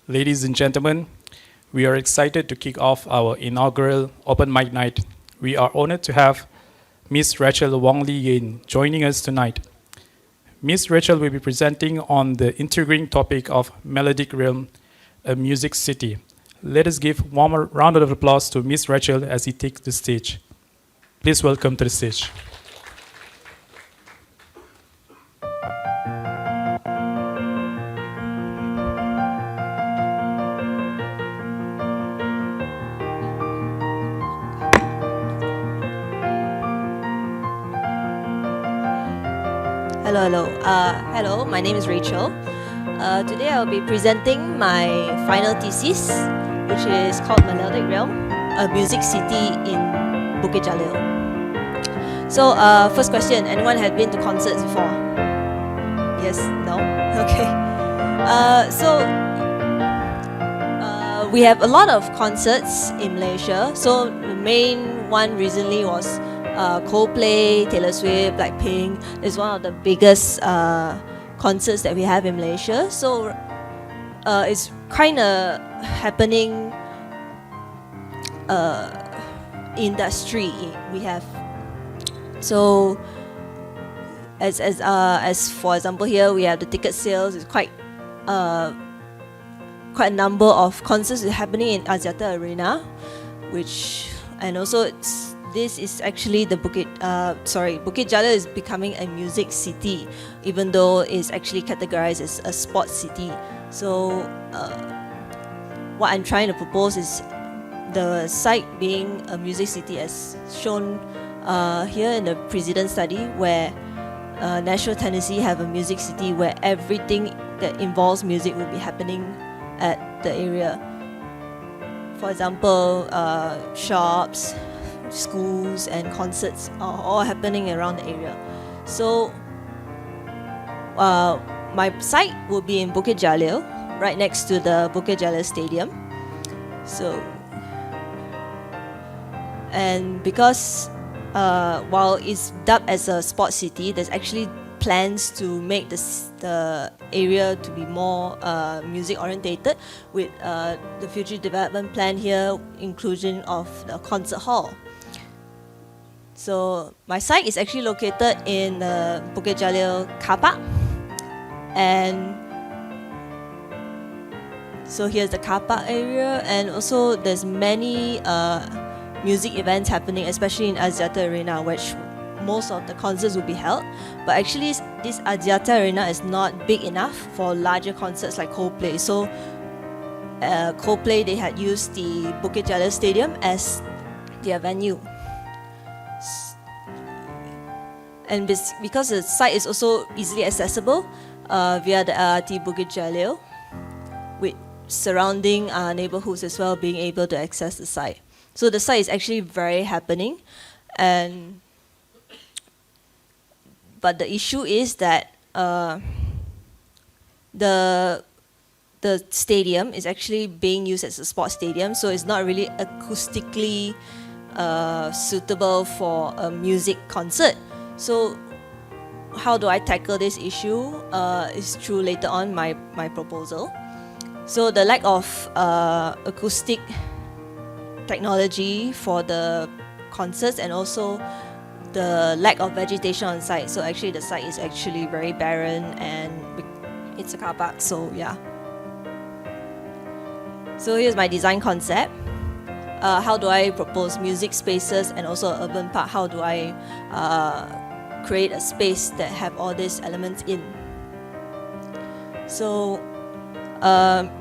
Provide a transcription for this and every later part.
Ladies and gentlemen, we are excited to kick off our inaugural Open Mic Night. We are honored to have Miss Rachel Wong Li Yen joining us tonight. Miss Rachel will be presenting on the intriguing topic of Melodic Realm, a music city. Let us give a warm round of applause to Miss Rachel as he takes the stage. Please welcome to the stage. Hello, my name is Rachel. Today I'll be presenting my final thesis, which is called Melodic Realm, a music city in Bukit Jalil. So, first question, anyone have been to concerts before? Yes? No? Okay. We have a lot of concerts in Malaysia. So the main one recently was Coldplay, Taylor Swift, Blackpink is one of the biggest concerts that we have in Malaysia. So it's kind of happening industry we have. So as for example here we have the ticket sales. It's quite a number of concerts happening in Axiata Arena, and also this is actually the Bukit Jalil is becoming a music city, even though it's actually categorized as a sports city. So what I'm trying to propose is the site being a music city as shown here in the President study, where National Tennessee have a music city where everything that involves music will be happening at the area. For example, shops, schools and concerts are all happening around the area. So my site will be in Bukit Jalil, right next to the Bukit Jalil Stadium. So, and because while it's dubbed as a sports city, there's actually plans to make the area to be more music orientated, with the future development plan here, inclusion of the concert hall. So my site is actually located in the Bukit Jalil car park, and so here's the car park area, and also there's many music events happening, especially in Axiata Arena, which most of the concerts will be held. But actually this Axiata Arena is not big enough for larger concerts like Coldplay. So Coldplay, they had used the Bukit Jalil Stadium as their venue. And because the site is also easily accessible via the LRT Bukit Jalil, with surrounding neighborhoods as well being able to access the site. So the site is actually very happening, but the issue is that the stadium is actually being used as a sports stadium, so it's not really acoustically suitable for a music concert. So how do I tackle this issue is through later on my proposal. So the lack of acoustic technology for the concerts, and also the lack of vegetation on site. So actually the site is actually very barren, and it's a car park, so yeah. So here's my design concept. How do I propose music spaces and also urban park? How do I create a space that have all these elements in? So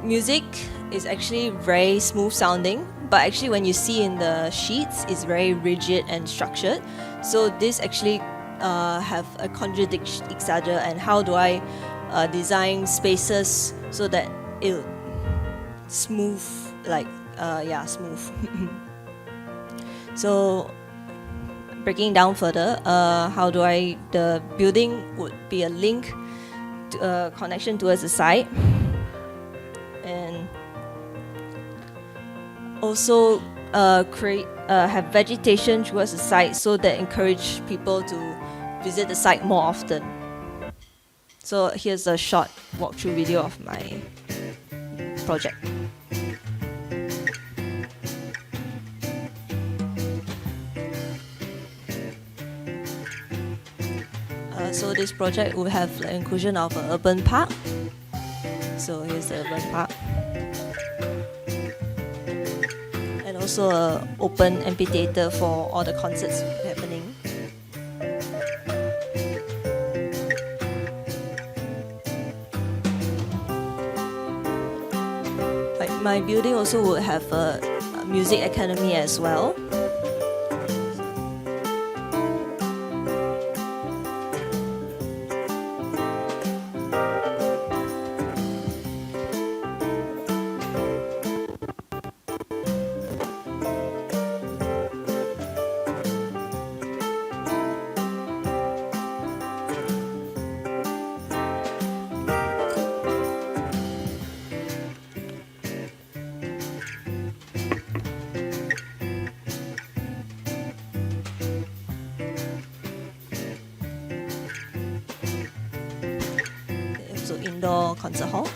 music is actually very smooth sounding, but actually when you see in the sheets, it's very rigid and structured. So this actually have a contradict each other. And how do I design spaces so that it smooth, smooth. So breaking down further, the building would be a link to, connection towards the site, and also have vegetation towards the site, so that encourage people to visit the site more often. So here's a short walkthrough video of my project. So this project will have the inclusion of an urban park. So here's the urban park. And also an open amphitheater for all the concerts happening. My building also would have a music academy as well. So indoor concert hall.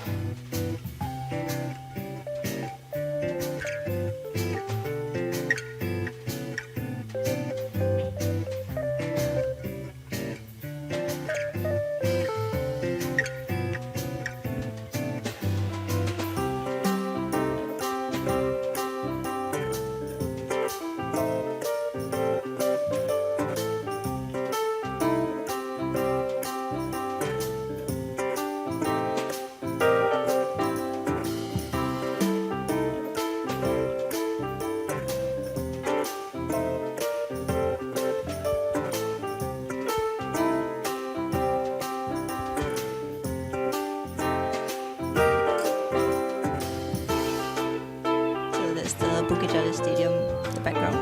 Bukit Jalil Stadium, the background.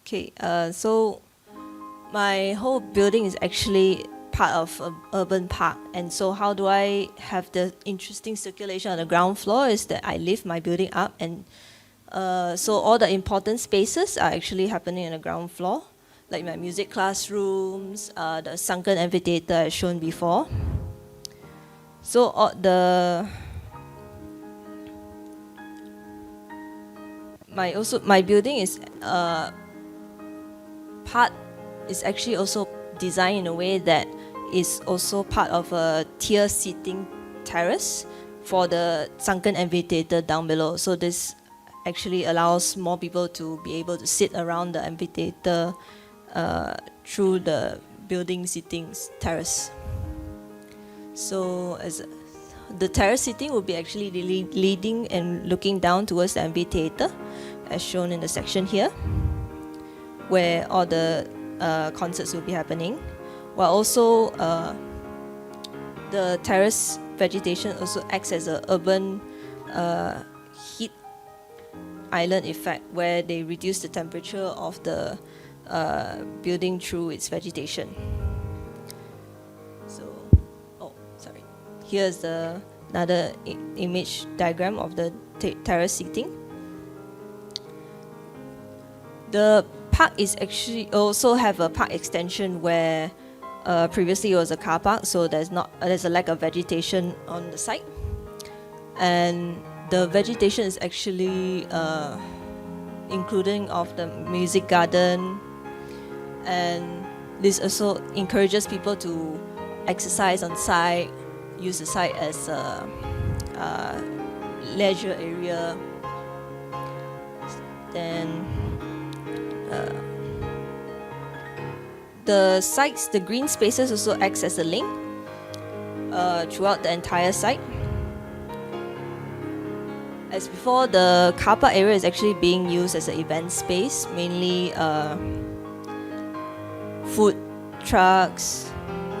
Okay, so my whole building is actually part of an urban park, and so how do I have the interesting circulation on the ground floor is that I lift my building up, and so all the important spaces are actually happening on the ground floor, like my music classrooms, the sunken amphitheater as shown before. So my building is actually also designed in a way that is also part of a tier seating terrace for the sunken amphitheater down below. So this actually allows more people to be able to sit around the amphitheater through the building seating terrace. So the terrace seating will be actually leading and looking down towards the amphitheater, as shown in the section here, where all the concerts will be happening, while also the terrace vegetation also acts as an urban heat island effect, where they reduce the temperature of the building through its vegetation. So, here's another image diagram of the terrace seating. The park is actually also have a park extension where previously it was a car park, so there's a lack of vegetation on the site, and the vegetation is actually including of the music garden, and this also encourages people to exercise on site, use the site as a leisure area. Then the green spaces also acts as a link throughout the entire site. As before, the car park area is actually being used as an event space, mainly food trucks,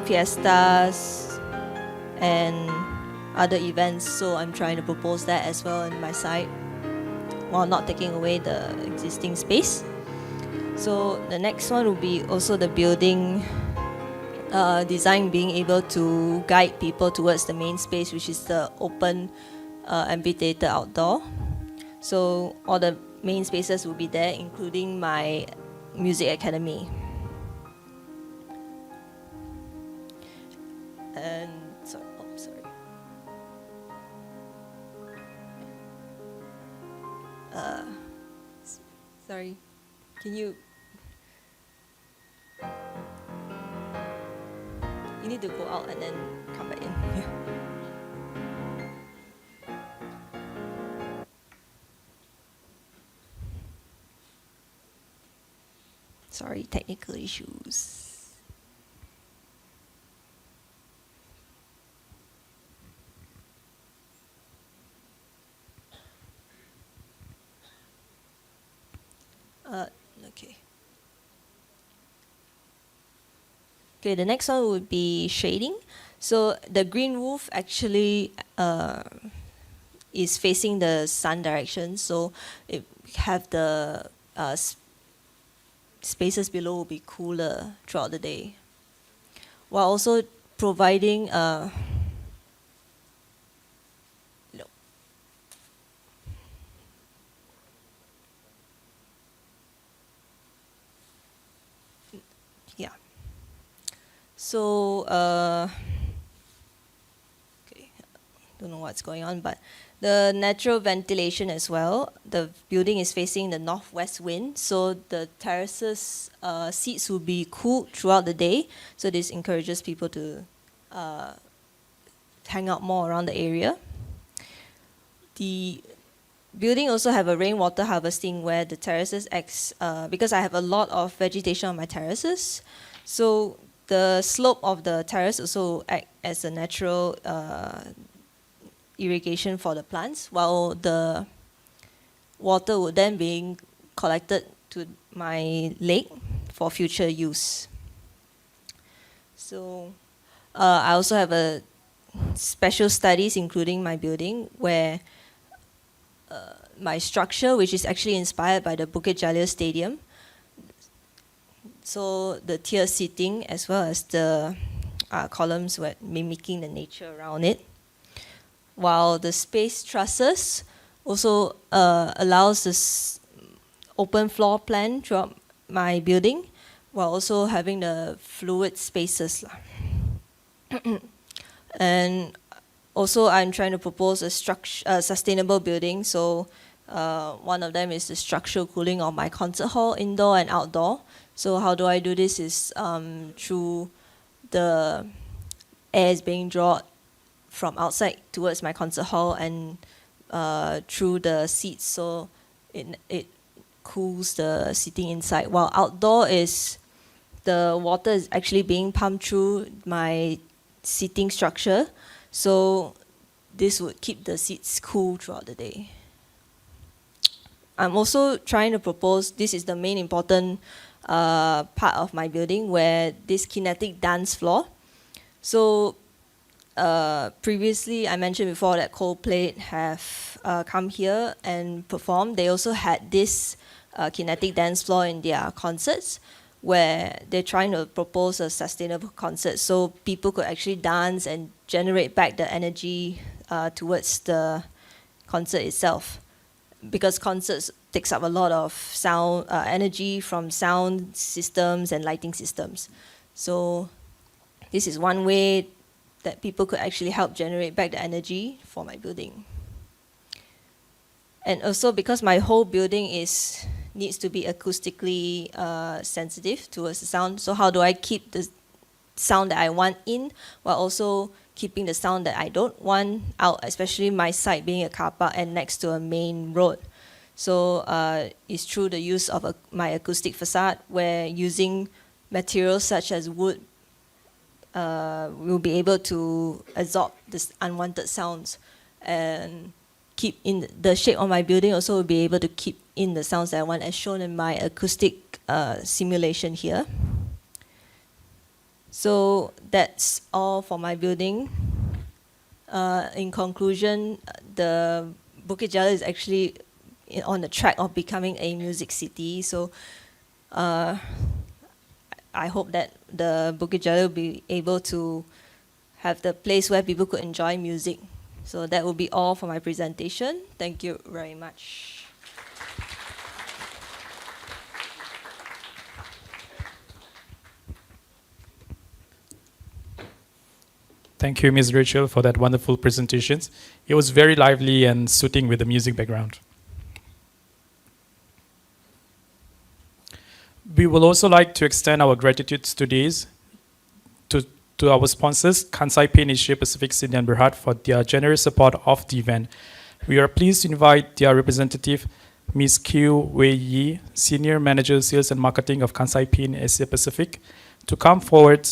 fiestas, and other events. So I'm trying to propose that as well in my site, while not taking away the existing space. So the next one will be also the building design, being able to guide people towards the main space, which is the open amphitheater outdoor. So all the main spaces will be there, including my music academy. And sorry, sorry, can you need to go out and then come back in. Sorry, technical issues. Okay. Okay, the next one would be shading. So the green roof actually is facing the sun direction, so it have the spaces below will be cooler throughout the day, while also providing yeah. So okay, don't know what's going on, but the natural ventilation as well. The building is facing the northwest wind, so the terraces seats will be cooled throughout the day. So this encourages people to hang out more around the area. The building also have a rainwater harvesting where the terraces acts because I have a lot of vegetation on my terraces, so the slope of the terrace also act as a natural irrigation for the plants, while the water would then be collected to my lake for future use. So I also have a special studies including my building where my structure, which is actually inspired by the Bukit Jalil Stadium. So the tier seating as well as the columns were mimicking the nature around it. While the space trusses also allows this open floor plan throughout my building, while also having the fluid spaces. And also I'm trying to propose a sustainable building. So one of them is the structural cooling of my concert hall, indoor and outdoor. So how do I do this is through the air is being drawn from outside towards my concert hall and through the seats, so it cools the seating inside. While outdoor is the water is actually being pumped through my seating structure, so this would keep the seats cool throughout the day. I'm also trying to propose, this is the main important part of my building, where this kinetic dance floor. So previously I mentioned before that Coldplay have come here and performed. They also had this kinetic dance floor in their concerts, where they're trying to propose a sustainable concert so people could actually dance and generate back the energy towards the concert itself. Because concerts takes up a lot of sound energy from sound systems and lighting systems. So this is one way that people could actually help generate back the energy for my building. And also because my whole building needs to be acoustically sensitive towards the sound. So how do I keep the sound that I want in while also keeping the sound that I don't want out, especially my site being a car park and next to a main road. So it's through the use of my acoustic facade, where using materials such as wood we'll be able to absorb this unwanted sounds and keep in the shape of my building. Also will be able to keep in the sounds that I want, as shown in my acoustic simulation here. So that's all for my building. In conclusion, the Bukit Jalil is actually on the track of becoming a music city. So I hope that the Bukit Jalil will be able to have the place where people could enjoy music. So that will be all for my presentation. Thank you very much. Thank you, Ms. Rachel, for that wonderful presentation. It was very lively and suiting with the music background. We would also like to extend our gratitude today to our sponsors, Kansai Paint Asia Pacific Sydney and Berhad, for their generous support of the event. We are pleased to invite their representative, Ms. Q Wei Yi, Senior Manager Sales and Marketing of Kansai Paint Asia Pacific, to come forward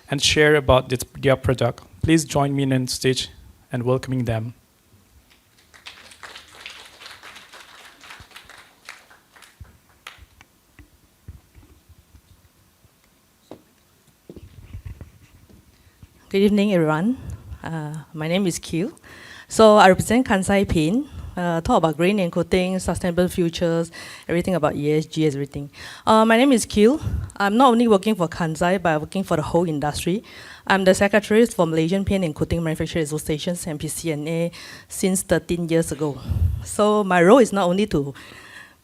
and share about their product. Please join me on stage and welcoming them. Good evening, everyone. My name is Q. So I represent Kansai Paint. Talk about green and coating, sustainable futures, everything about ESG, everything. My name is Q. I'm not only working for Kansai, but I'm working for the whole industry. I'm the secretary for Malaysian Paint and Coating Manufacturers Association, MPCNA, since 13 years ago. So my role is not only to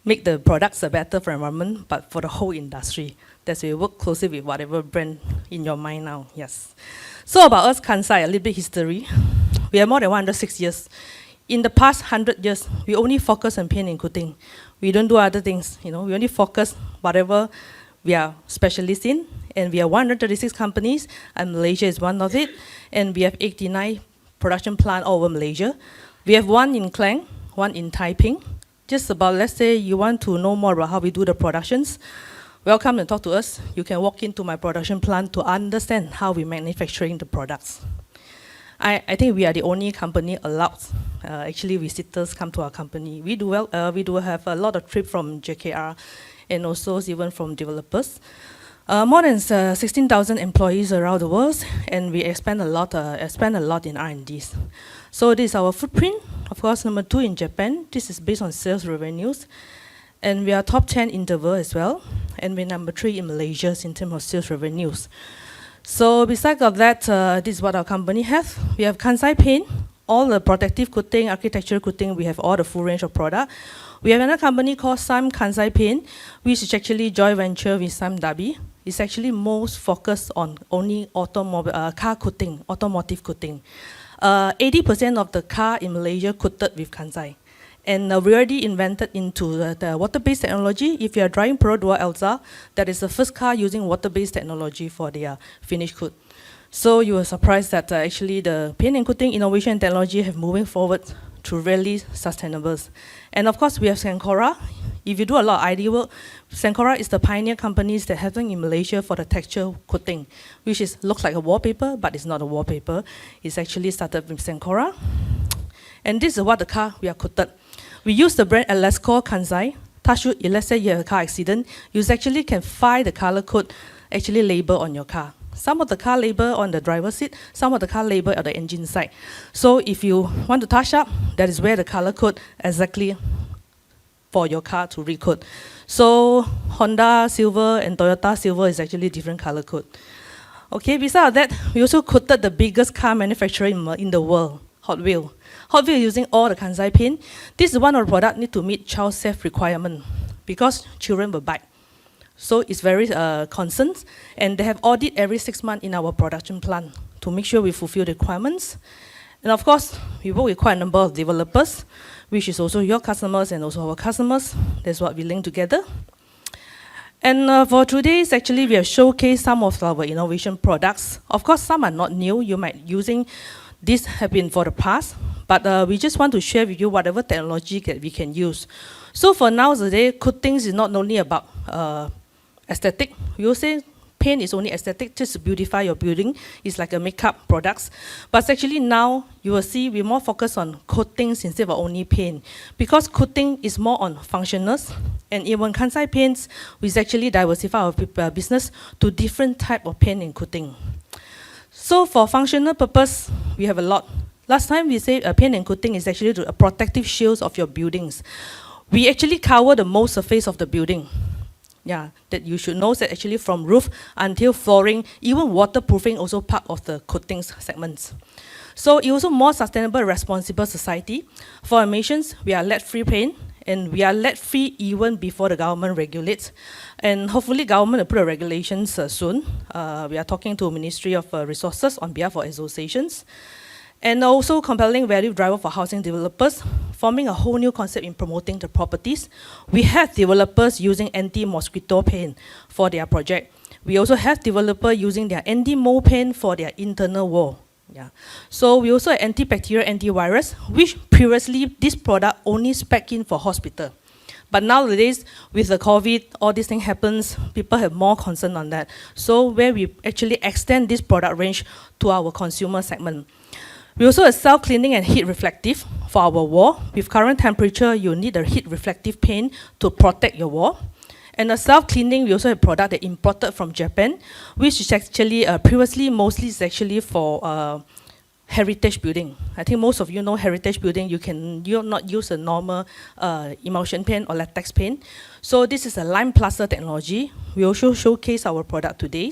make the products a better for environment, but for the whole industry. That's why we work closely with whatever brand in your mind now, yes. So about us, Kansai, a little bit history. We are more than 106 years. In the past 100 years, we only focus on paint and coating. We don't do other things, we only focus whatever we are specialists in. And we are 136 companies, and Malaysia is one of it. And we have 89 production plants all over Malaysia. We have one in Klang, one in Taiping. Just about, let's say you want to know more about how we do the productions, welcome and talk to us. You can walk into my production plant to understand how we manufacturing the products. I think we are the only company allowed. Actually, visitors come to our company. We do have a lot of trips from JKR and also even from developers. More than 16,000 employees around the world, and we spend a lot in R&Ds. So this is our footprint. Of course, number 2 in Japan. This is based on sales revenues. And we are top 10 in the world as well. And we're number 3 in Malaysia in terms of sales revenues. So besides of that, this is what our company has. We have Kansai Paint, all the protective coating, architectural coating, we have all the full range of product. We have another company called Sam Kansai Paint, which is actually joint venture with Sam Dhabi. It's actually most focused on only car coating, automotive coating. 80% of the car in Malaysia coated with Kansai. And we already invented into the water-based technology. If you are driving Pro Duo Elza, that is the first car using water-based technology for their finish coat. So you were surprised that actually the paint and coating innovation and technology have moving forward to really sustainables. And of course, we have Sencora. If you do a lot of ID work, Sencora is the pioneer companies that have in Malaysia for the texture coating, which looks like a wallpaper, but it's not a wallpaper. It's actually started with Sencora. And this is what the car we are coated. We use the brand LEKKER Kansai. Touch wood, if let's say you have a car accident, you actually can find the color code actually label on your car. Some of the car label on the driver's seat, some of the car label at the engine side. So if you want to touch up, that is where the color code exactly for your car to recode. So Honda Silver and Toyota Silver is actually different color code. Okay, besides that, we also coated the biggest car manufacturer in the world, Hot Wheels. Hot Wheels using all the Kansai paint. This is one of the products need to meet child safe requirement because children will bite. So it's very concerned, and they have audit every 6 months in our production plant to make sure we fulfill the requirements. And of course, we work with quite a number of developers, which is also your customers and also our customers. That's what we link together. And for today's, actually, we have showcased some of our innovation products. Of course, some are not new. You might using this have been for the past, but we just want to share with you whatever technology that we can use. So for nowadays, coatings is not only about aesthetic. We will say paint is only aesthetic, just to beautify your building. It's like a makeup products. But actually now, you will see we're more focused on coatings instead of only paint. Because coating is more on functionals. And even Kansai Paints, we actually diversify our business to different type of paint and coating. So for functional purpose, we have a lot. Last time we said paint and coating is actually a protective shields of your buildings. We actually cover the most surface of the building. Yeah, that you should know that actually from roof until flooring, even waterproofing also part of the coatings segments. So it also more sustainable, responsible society. For emissions, we are lead-free paint, and we are lead-free even before the government regulates. And hopefully government will put a regulations soon. We are talking to Ministry of Resources on behalf of associations. And also compelling value driver for housing developers, forming a whole new concept in promoting the properties. We have developers using anti-mosquito paint for their project. We also have developers using their anti-mold paint for their internal wall. Yeah. So we also have antibacterial, antivirus, which previously this product only spec in for hospital. But nowadays, with the COVID, all these things happens, people have more concern on that. So where we actually extend this product range to our consumer segment. We also have self-cleaning and heat reflective for our wall. With current temperature, you need a heat reflective paint to protect your wall. And the self-cleaning, we also have product that imported from Japan, which is actually previously mostly is actually for heritage building. I think most of you know heritage building, you not use a normal emulsion paint or latex paint. So this is a lime plaster technology. We also showcase our product today.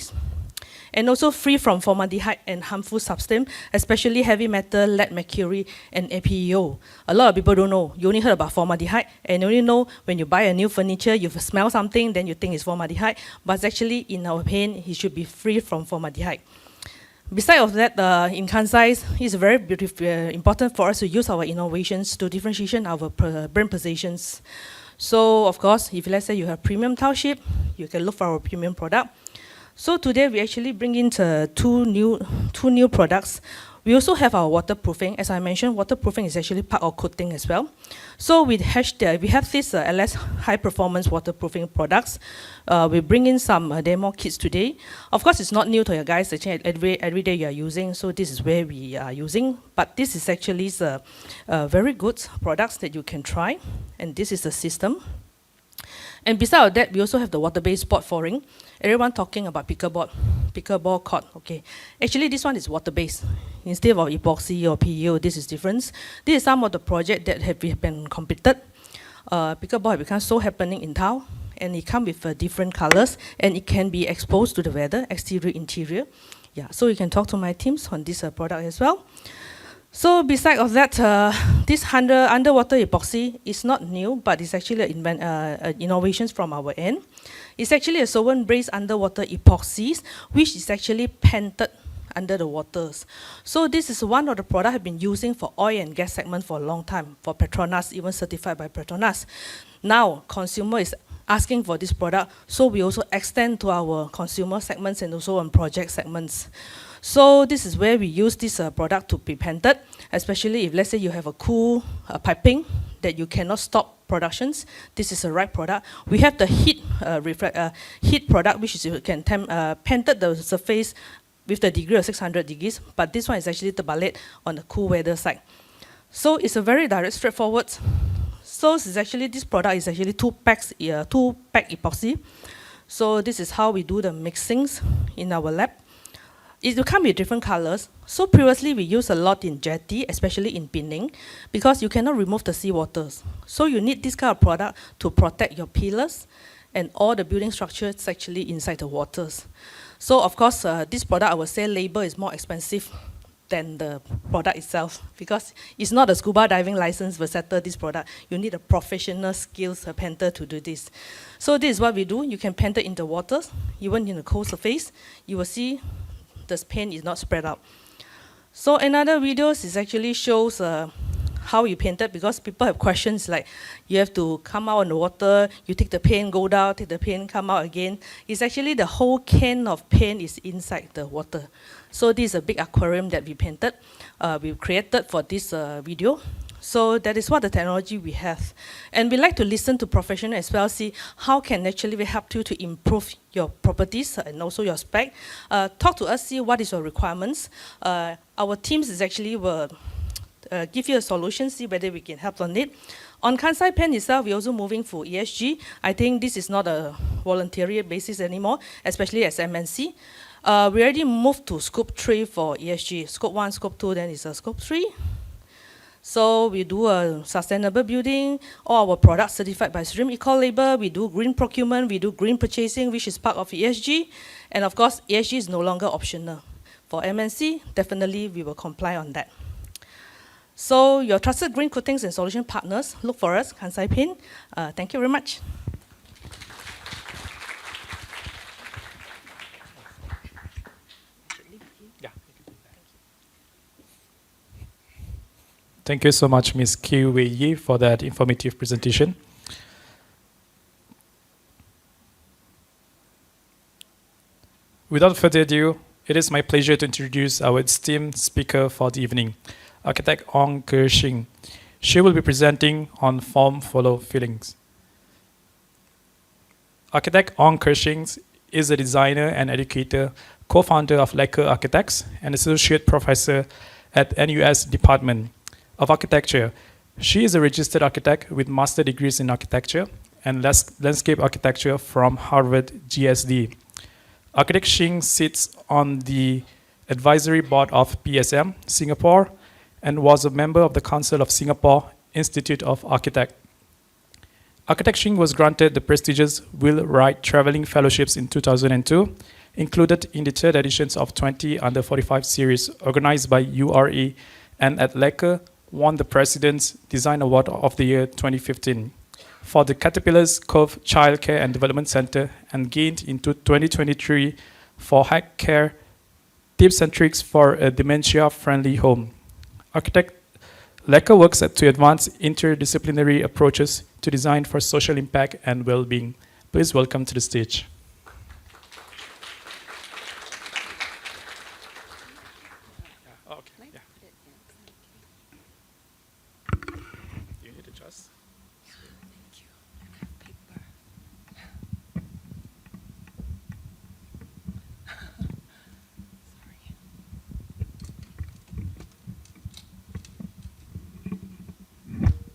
And also free from formaldehyde and harmful substance, especially heavy metal, lead, mercury, and APEO. A lot of people don't know. You only heard about formaldehyde, and you only know when you buy a new furniture, you smell something, then you think it's formaldehyde. But actually, in our paint, it should be free from formaldehyde. Besides of that, in Kansai, it's very beautiful, important for us to use our innovations to differentiation our brand positions. So, of course, if let's say you have premium township, you can look for our premium product. So today we actually bring in two new products. We also have our waterproofing. As I mentioned, waterproofing is actually part of coating as well. So we have this LS high performance waterproofing products. We bring in some demo kits today. Of course, it's not new to you guys. Actually, every day you are using. So this is where we are using. But this is actually very good products that you can try. And this is the system. And besides that, we also have the water-based board flooring. Everyone talking about pickleball court. Okay, actually this one is water-based. Instead of epoxy or PU, this is different. This is some of the projects that have been completed. Pickleball has become so happening in town, and it comes with different colors, and it can be exposed to the weather, exterior, interior. Yeah, so you can talk to my teams on this product as well. So besides of that, this underwater epoxy is not new, but it's actually innovations from our end. It's actually a solvent-based underwater epoxies, which is actually painted under the waters. So this is one of the products I've been using for oil and gas segment for a long time, for Petronas, even certified by Petronas. Now, consumer is asking for this product, so we also extend to our consumer segments and also on project segments. So this is where we use this product to be painted, especially if let's say you have a cool piping that you cannot stop productions. This is the right product. We have the heat product, which is you can painted the surface with the degree of 600 degrees, but this one is actually the ballet on the cool weather side. So it's a very direct, straightforward. So it's actually, this product is actually two-pack epoxy. So this is how we do the mixings in our lab. It will come with different colors. So previously we used a lot in jetty, especially in pinning, because you cannot remove the seawaters. So you need this kind of product to protect your pillars and all the building structures actually inside the waters. So of course, this product, I would say labor is more expensive than the product itself, because it's not a scuba diving license will settle this product. You need a professional skills painter to do this. So this is what we do. You can paint it in the waters, even in the cold surface. You will see the paint is not spread out. So another videos is actually shows how you paint it, because people have questions like you have to come out in the water, you take the paint, go down, take the paint, come out again. It's actually the whole can of paint is inside the water. So this is a big aquarium that we painted, we created for this video. So that is what the technology we have. And we like to listen to professionals as well, see how can actually we help you to improve your properties and also your spec. Talk to us, see what is your requirements. Our teams is actually will give you a solution, see whether we can help on it. On Kansai Pen itself, we're also moving for ESG. I think this is not a voluntary basis anymore, especially as MNC. We already moved to scope 3 for ESG. Scope 1, scope 2, then it's a scope 3. So we do a sustainable building, all our products certified by Stream Eco Label. We do green procurement, we do green purchasing, which is part of ESG. And of course, ESG is no longer optional. For MNC, definitely we will comply on that. So your trusted green coatings and solution partners, look for us, Kansai Paint. Thank you very much. Thank you so much, Ms. Kiu Wei Yi, for that informative presentation. Without further ado, it is my pleasure to introduce our esteemed speaker for the evening, architect Ong Ker Shing. She will be presenting on Form Follow Feelings. Architect Ong Ker Shing is a designer and educator, co-founder of LEKKER Architects and associate professor at NUS Department of Architecture. She is a registered architect with master degrees in architecture and landscape architecture from Harvard GSD. Architect Shing sits on the advisory board of PSM Singapore and was a member of the Council of Singapore Institute of Architects. Architect Shing was granted the prestigious Will Wright Travelling Fellowships in 2002, included in the third editions of 20 Under 45 series organized by URE, and at LEKKER won the President's Design Award of the Year 2015 for the Caterpillar's Cove Child Care and Development Center, and gained in 2023 for Hack Care Tips and Tricks for a Dementia-Friendly Home. Architect LEKKER works to advance interdisciplinary approaches to design for social impact and well-being. Please welcome to the stage.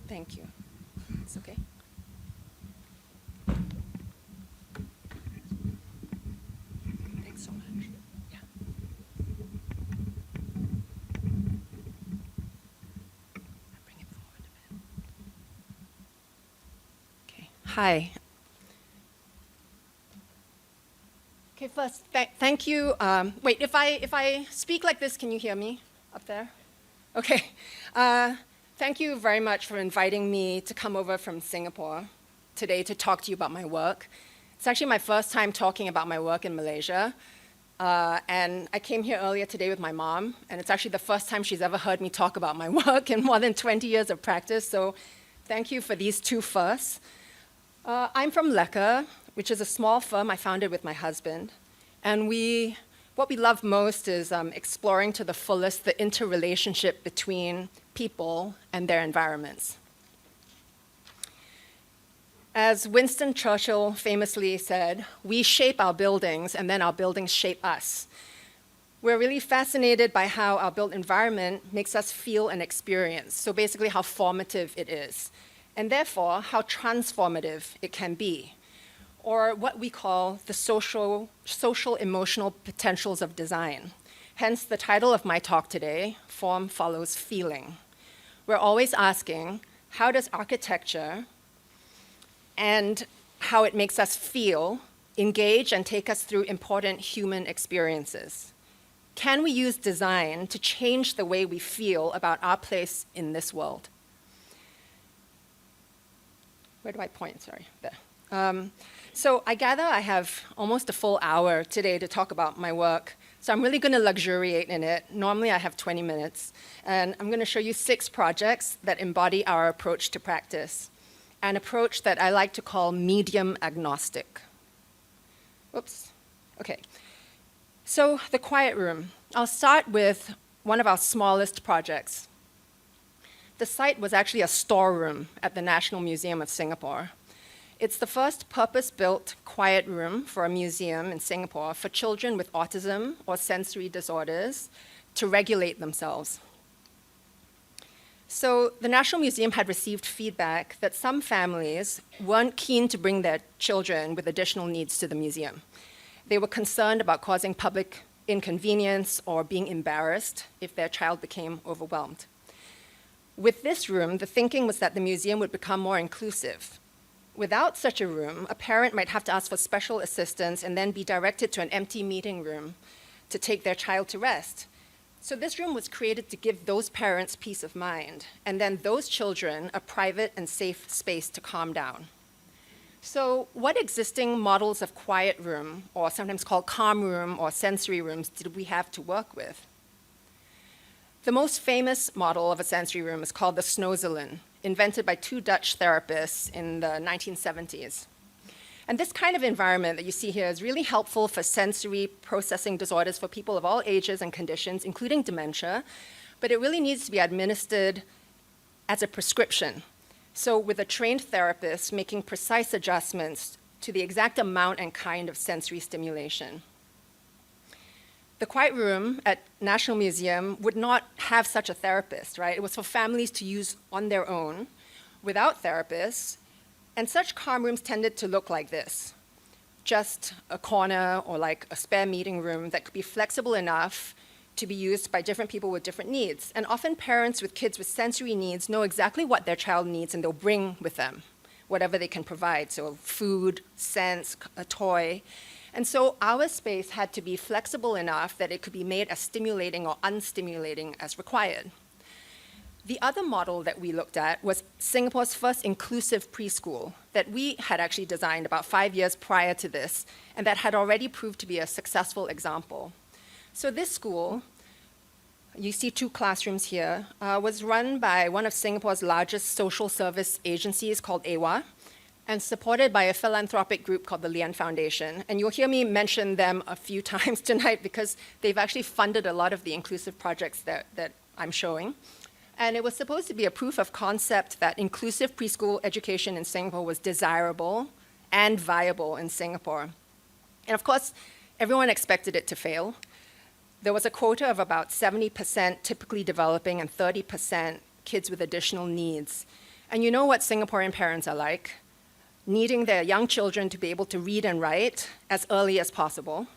Thank you. It's okay. Thanks so much. Yeah. Bring it forward a bit. Okay. Hi. Okay. First, thank you. Wait. If I speak like this, can you hear me up there? Okay. Thank you very much for inviting me to come over from Singapore today to talk to you about my work. It's actually my first time talking about my work in Malaysia. And I came here earlier today with my mom, and it's actually the first time she's ever heard me talk about my work in more than 20 years of practice, so thank you for these two firsts. I'm from LEKKER, which is a small firm I founded with my husband, and what we love most is exploring to the fullest the interrelationship between people and their environments. As Winston Churchill famously said, we shape our buildings and then our buildings shape us. We're really fascinated by how our built environment makes us feel and experience, so basically how formative it is, and therefore how transformative it can be, or what we call the social emotional potentials of design. Hence the title of my talk today, Form Follows Feeling. We're always asking, how does architecture and how it makes us feel engage and take us through important human experiences? Can we use design to change the way we feel about our place in this world? Where do I point? Sorry, there. So I gather I have almost a full hour today to talk about my work. So I'm really going to luxuriate in it. Normally I have 20 minutes. And I'm going to show you 6 projects that embody our approach to practice, an approach that I like to call medium agnostic. Oops. Okay. So the quiet room. I'll start with one of our smallest projects. The site was actually a storeroom at the National Museum of Singapore. It's the first purpose-built quiet room for a museum in Singapore for children with autism or sensory disorders to regulate themselves. So the National Museum had received feedback that some families weren't keen to bring their children with additional needs to the museum. They were concerned about causing public inconvenience or being embarrassed if their child became overwhelmed. With this room, the thinking was that the museum would become more inclusive. Without such a room, a parent might have to ask for special assistance and then be directed to an empty meeting room to take their child to rest. So this room was created to give those parents peace of mind, and then those children a private and safe space to calm down. So what existing models of quiet room, or sometimes called calm room or sensory rooms, did we have to work with? The most famous model of a sensory room is called the Snozelen, invented by two Dutch therapists in the 1970s. And this kind of environment that you see here is really helpful for sensory processing disorders for people of all ages and conditions, including dementia, but it really needs to be administered as a prescription. So with a trained therapist making precise adjustments to the exact amount and kind of sensory stimulation. The quiet room at National Museum would not have such a therapist, right? It was for families to use on their own without therapists, and such calm rooms tended to look like this. Just a corner or like a spare meeting room that could be flexible enough to be used by different people with different needs. And often parents with kids with sensory needs know exactly what their child needs and they'll bring with them whatever they can provide, so food, scents, a toy. And so our space had to be flexible enough that it could be made as stimulating or unstimulating as required. The other model that we looked at was Singapore's first inclusive preschool that we had actually designed about 5 years prior to this, and that had already proved to be a successful example. So this school, you see two classrooms here, was run by one of Singapore's largest social service agencies called AWA, and supported by a philanthropic group called the Yen Foundation. And you'll hear me mention them a few times tonight because they've actually funded a lot of the inclusive projects that I'm showing. And it was supposed to be a proof of concept that inclusive preschool education in Singapore was desirable and viable in Singapore. And of course, everyone expected it to fail. There was a quota of about 70% typically developing and 30% kids with additional needs. And you know what Singaporean parents are like, needing their young children to be able to read and write as early as possible.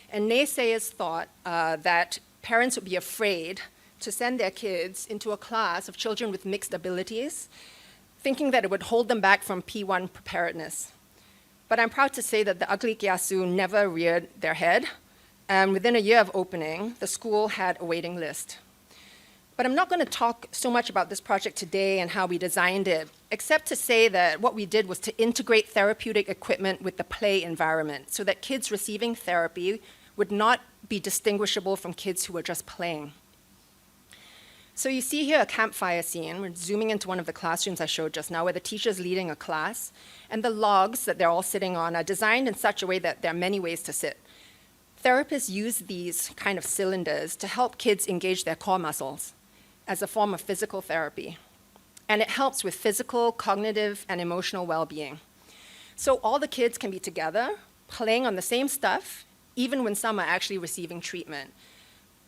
And naysayers thought that parents would be afraid to send their kids into a class of children with mixed abilities, thinking that it would hold them back from P1 preparedness. But I'm proud to say that the ugly kiasu never reared their head, and within a year of opening, the school had a waiting list. But I'm not going to talk so much about this project today and how we designed it, except to say that what we did was to integrate therapeutic equipment with the play environment so that kids receiving therapy would not be distinguishable from kids who were just playing. So you see here a campfire scene. We're zooming into one of the classrooms I showed just now where the teacher's leading a class, and the logs that they're all sitting on are designed in such a way that there are many ways to sit. Therapists use these kind of cylinders to help kids engage their core muscles as a form of physical therapy. And it helps with physical, cognitive, and emotional well-being. So all the kids can be together, playing on the same stuff, even when some are actually receiving treatment.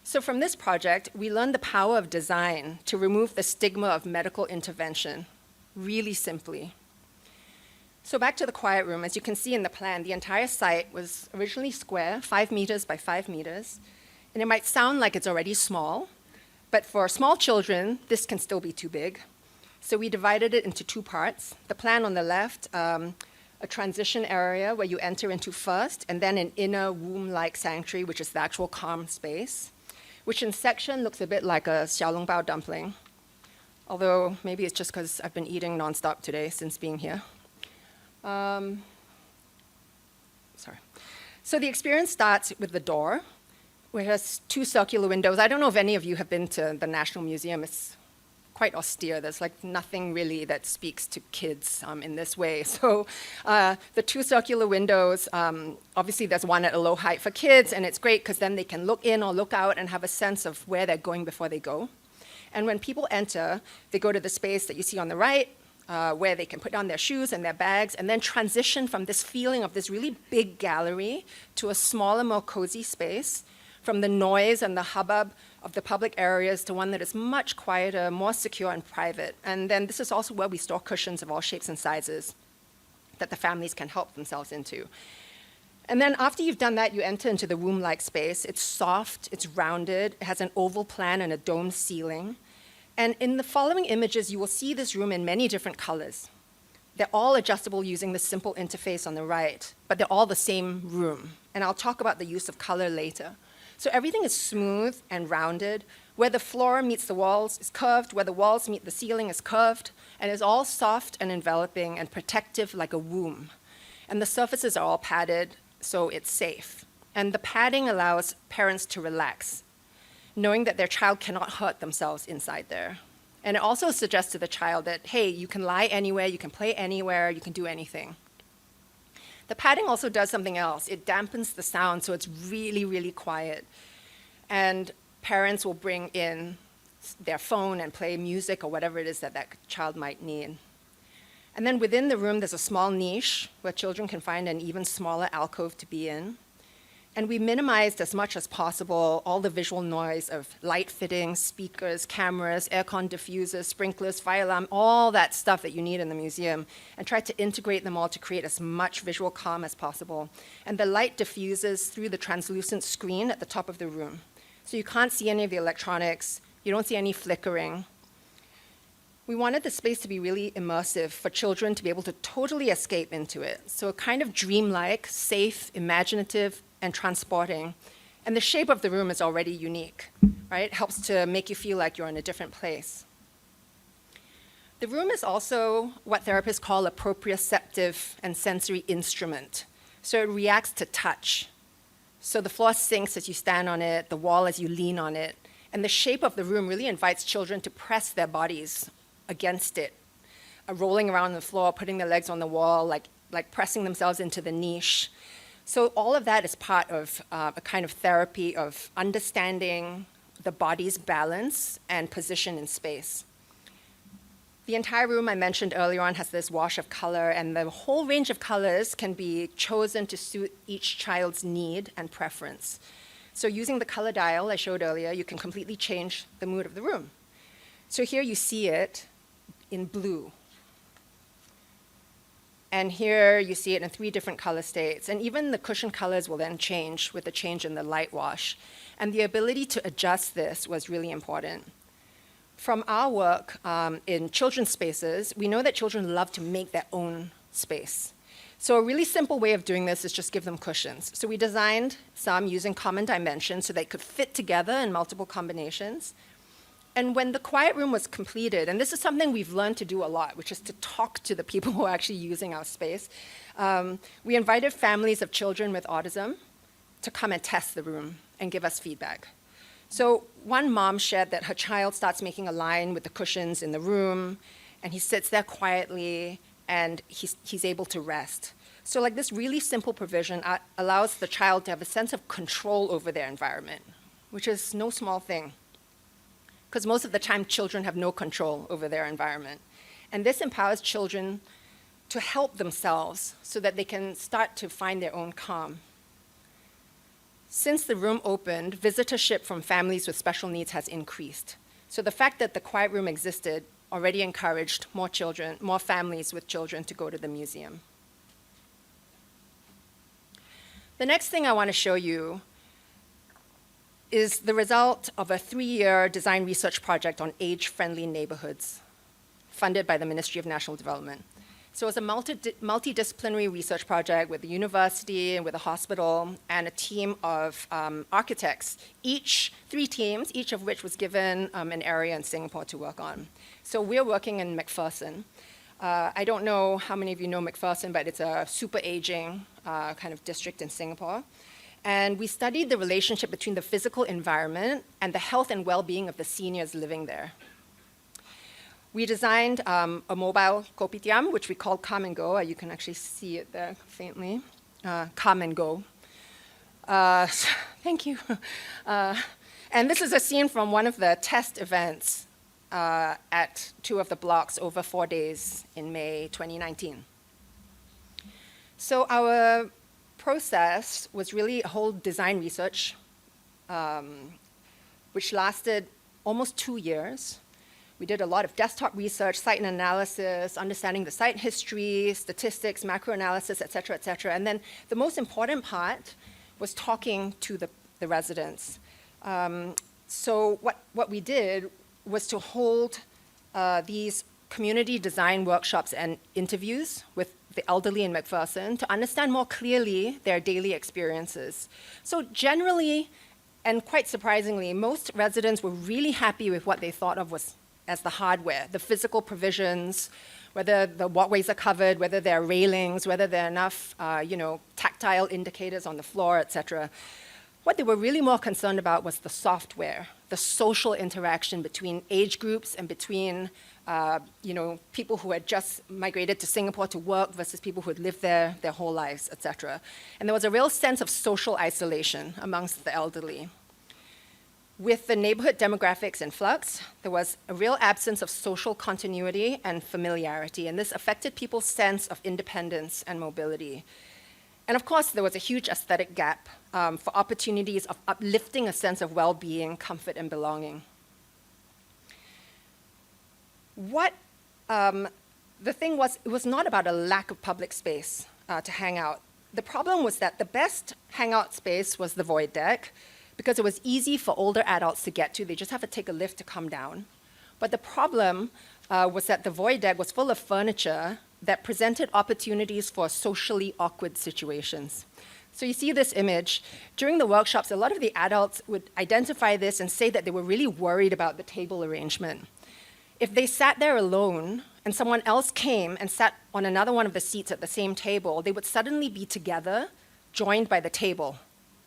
So from this project, we learned the power of design to remove the stigma of medical intervention, really simply. So back to the quiet room, as you can see in the plan, the entire site was originally square, 5 meters by 5 meters, and it might sound like it's already small, but for small children, this can still be too big. So we divided it into two parts. The plan on the left, a transition area where you enter into first, and then an inner womb-like sanctuary, which is the actual calm space, which in section looks a bit like a xiaolongbao dumpling, although maybe it's just because I've been eating nonstop today since being here. Sorry. So the experience starts with the door, which has two circular windows. I don't know if any of you have been to the National Museum. It's quite austere. There's like nothing really that speaks to kids in this way. So the two circular windows, obviously there's one at a low height for kids, and it's great because then they can look in or look out and have a sense of where they're going before they go. And when people enter, they go to the space that you see on the right, where they can put down their shoes and their bags, and then transition from this feeling of this really big gallery to a smaller, more cozy space, from the noise and the hubbub of the public areas to one that is much quieter, more secure and private. And then this is also where we store cushions of all shapes and sizes that the families can help themselves into. And then after you've done that, you enter into the womb-like space. It's soft, it's rounded, it has an oval plan and a domed ceiling. And in the following images, you will see this room in many different colors. They're all adjustable using the simple interface on the right, but they're all the same room. And I'll talk about the use of color later. So everything is smooth and rounded. Where the floor meets the walls is curved, where the walls meet the ceiling is curved, and it's all soft and enveloping and protective like a womb. And the surfaces are all padded, so it's safe. And the padding allows parents to relax, knowing that their child cannot hurt themselves inside there. And it also suggests to the child that, hey, you can lie anywhere, you can play anywhere, you can do anything. The padding also does something else. It dampens the sound, so it's really, really quiet. And parents will bring in their phone and play music or whatever it is that that child might need. And then within the room, there's a small niche where children can find an even smaller alcove to be in. And we minimized as much as possible all the visual noise of light fittings, speakers, cameras, aircon diffusers, sprinklers, fire alarm, all that stuff that you need in the museum, and tried to integrate them all to create as much visual calm as possible. And the light diffuses through the translucent screen at the top of the room. So you can't see any of the electronics, you don't see any flickering. We wanted the space to be really immersive for children to be able to totally escape into it. So kind of dreamlike, safe, imaginative, and transporting. And the shape of the room is already unique, right? It helps to make you feel like you're in a different place. The room is also what therapists call a proprioceptive and sensory instrument. So it reacts to touch. So the floor sinks as you stand on it, the wall as you lean on it. And the shape of the room really invites children to press their bodies against it, rolling around on the floor, putting their legs on the wall, like pressing themselves into the niche. So all of that is part of a kind of therapy of understanding the body's balance and position in space. The entire room I mentioned earlier on has this wash of color, and the whole range of colors can be chosen to suit each child's need and preference. So using the color dial I showed earlier, you can completely change the mood of the room. So here you see it in blue. And here you see it in 3 different color states. And even the cushion colors will then change with the change in the light wash. And the ability to adjust this was really important. From our work in children's spaces, we know that children love to make their own space. So a really simple way of doing this is just give them cushions. So we designed some using common dimensions so they could fit together in multiple combinations. And when the quiet room was completed, and this is something we've learned to do a lot, which is to talk to the people who are actually using our space, we invited families of children with autism to come and test the room and give us feedback. So one mom shared that her child starts making a line with the cushions in the room, and he sits there quietly, and he's able to rest. So like this really simple provision allows the child to have a sense of control over their environment, which is no small thing, because most of the time children have no control over their environment. And this empowers children to help themselves so that they can start to find their own calm. Since the room opened, visitorship from families with special needs has increased. So the fact that the quiet room existed already encouraged more children, more families with children to go to the museum. The next thing I want to show you is the result of a 3-year design research project on age-friendly neighborhoods funded by the Ministry of National Development. So it was a multidisciplinary research project with the university and with a hospital and a team of architects, 3 teams, each of which was given an area in Singapore to work on. So we're working in McPherson. I don't know how many of you know McPherson, but it's a super aging kind of district in Singapore. And we studied the relationship between the physical environment and the health and well-being of the seniors living there. We designed a mobile kopitiam, which we called Come and Go. You can actually see it there faintly. Come and Go. Thank you. And this is a scene from one of the test events at 2 of the blocks over 4 days in May 2019. So our process was really a whole design research, which lasted almost 2 years. We did a lot of desktop research, site analysis, understanding the site history, statistics, macro analysis, et cetera, and then the most important part was talking to the residents. So what we did was to hold these community design workshops and interviews with the elderly in McPherson to understand more clearly their daily experiences. So generally, and quite surprisingly, most residents were really happy with what they thought of as the hardware, the physical provisions, whether the walkways are covered, whether there are railings, whether there are enough tactile indicators on the floor, etc. What they were really more concerned about was the software, the social interaction between age groups and between people who had just migrated to Singapore to work versus people who had lived there their whole lives, etc. And there was a real sense of social isolation amongst the elderly. With the neighborhood demographics in flux, there was a real absence of social continuity and familiarity, and this affected people's sense of independence and mobility. And of course, there was a huge aesthetic gap for opportunities of uplifting a sense of well-being, comfort, and belonging. The thing was, it was not about a lack of public space to hang out. The problem was that the best hangout space was the void deck, because it was easy for older adults to get to. They just have to take a lift to come down. But the problem was that the void deck was full of furniture that presented opportunities for socially awkward situations. So you see this image. During the workshops, a lot of the adults would identify this and say that they were really worried about the table arrangement. If they sat there alone and someone else came and sat on another one of the seats at the same table, they would suddenly be together, joined by the table.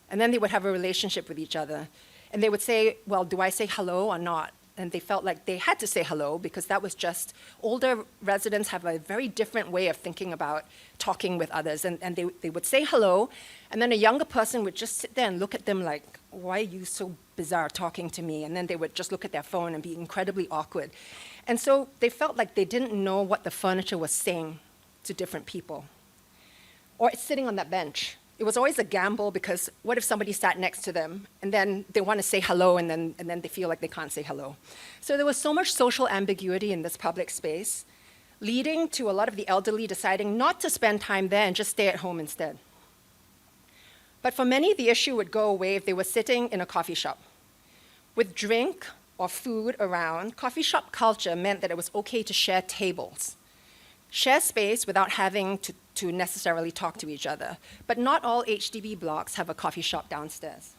And then they would have a relationship with each other. And they would say, well, do I say hello or not? And they felt like they had to say hello because that was just, older residents have a very different way of thinking about talking with others. And they would say hello, and then a younger person would just sit there and look at them like, why are you so bizarre talking to me? And then they would just look at their phone and be incredibly awkward. And so they felt like they didn't know what the furniture was saying to different people. Or it's sitting on that bench. It was always a gamble because what if somebody sat next to them and then they want to say hello and then they feel like they can't say hello. So there was so much social ambiguity in this public space, leading to a lot of the elderly deciding not to spend time there and just stay at home instead. But for many, the issue would go away if they were sitting in a coffee shop. With drink or food around, coffee shop culture meant that it was okay to share tables, share space without having to necessarily talk to each other. But not all HDB blocks have a coffee shop downstairs.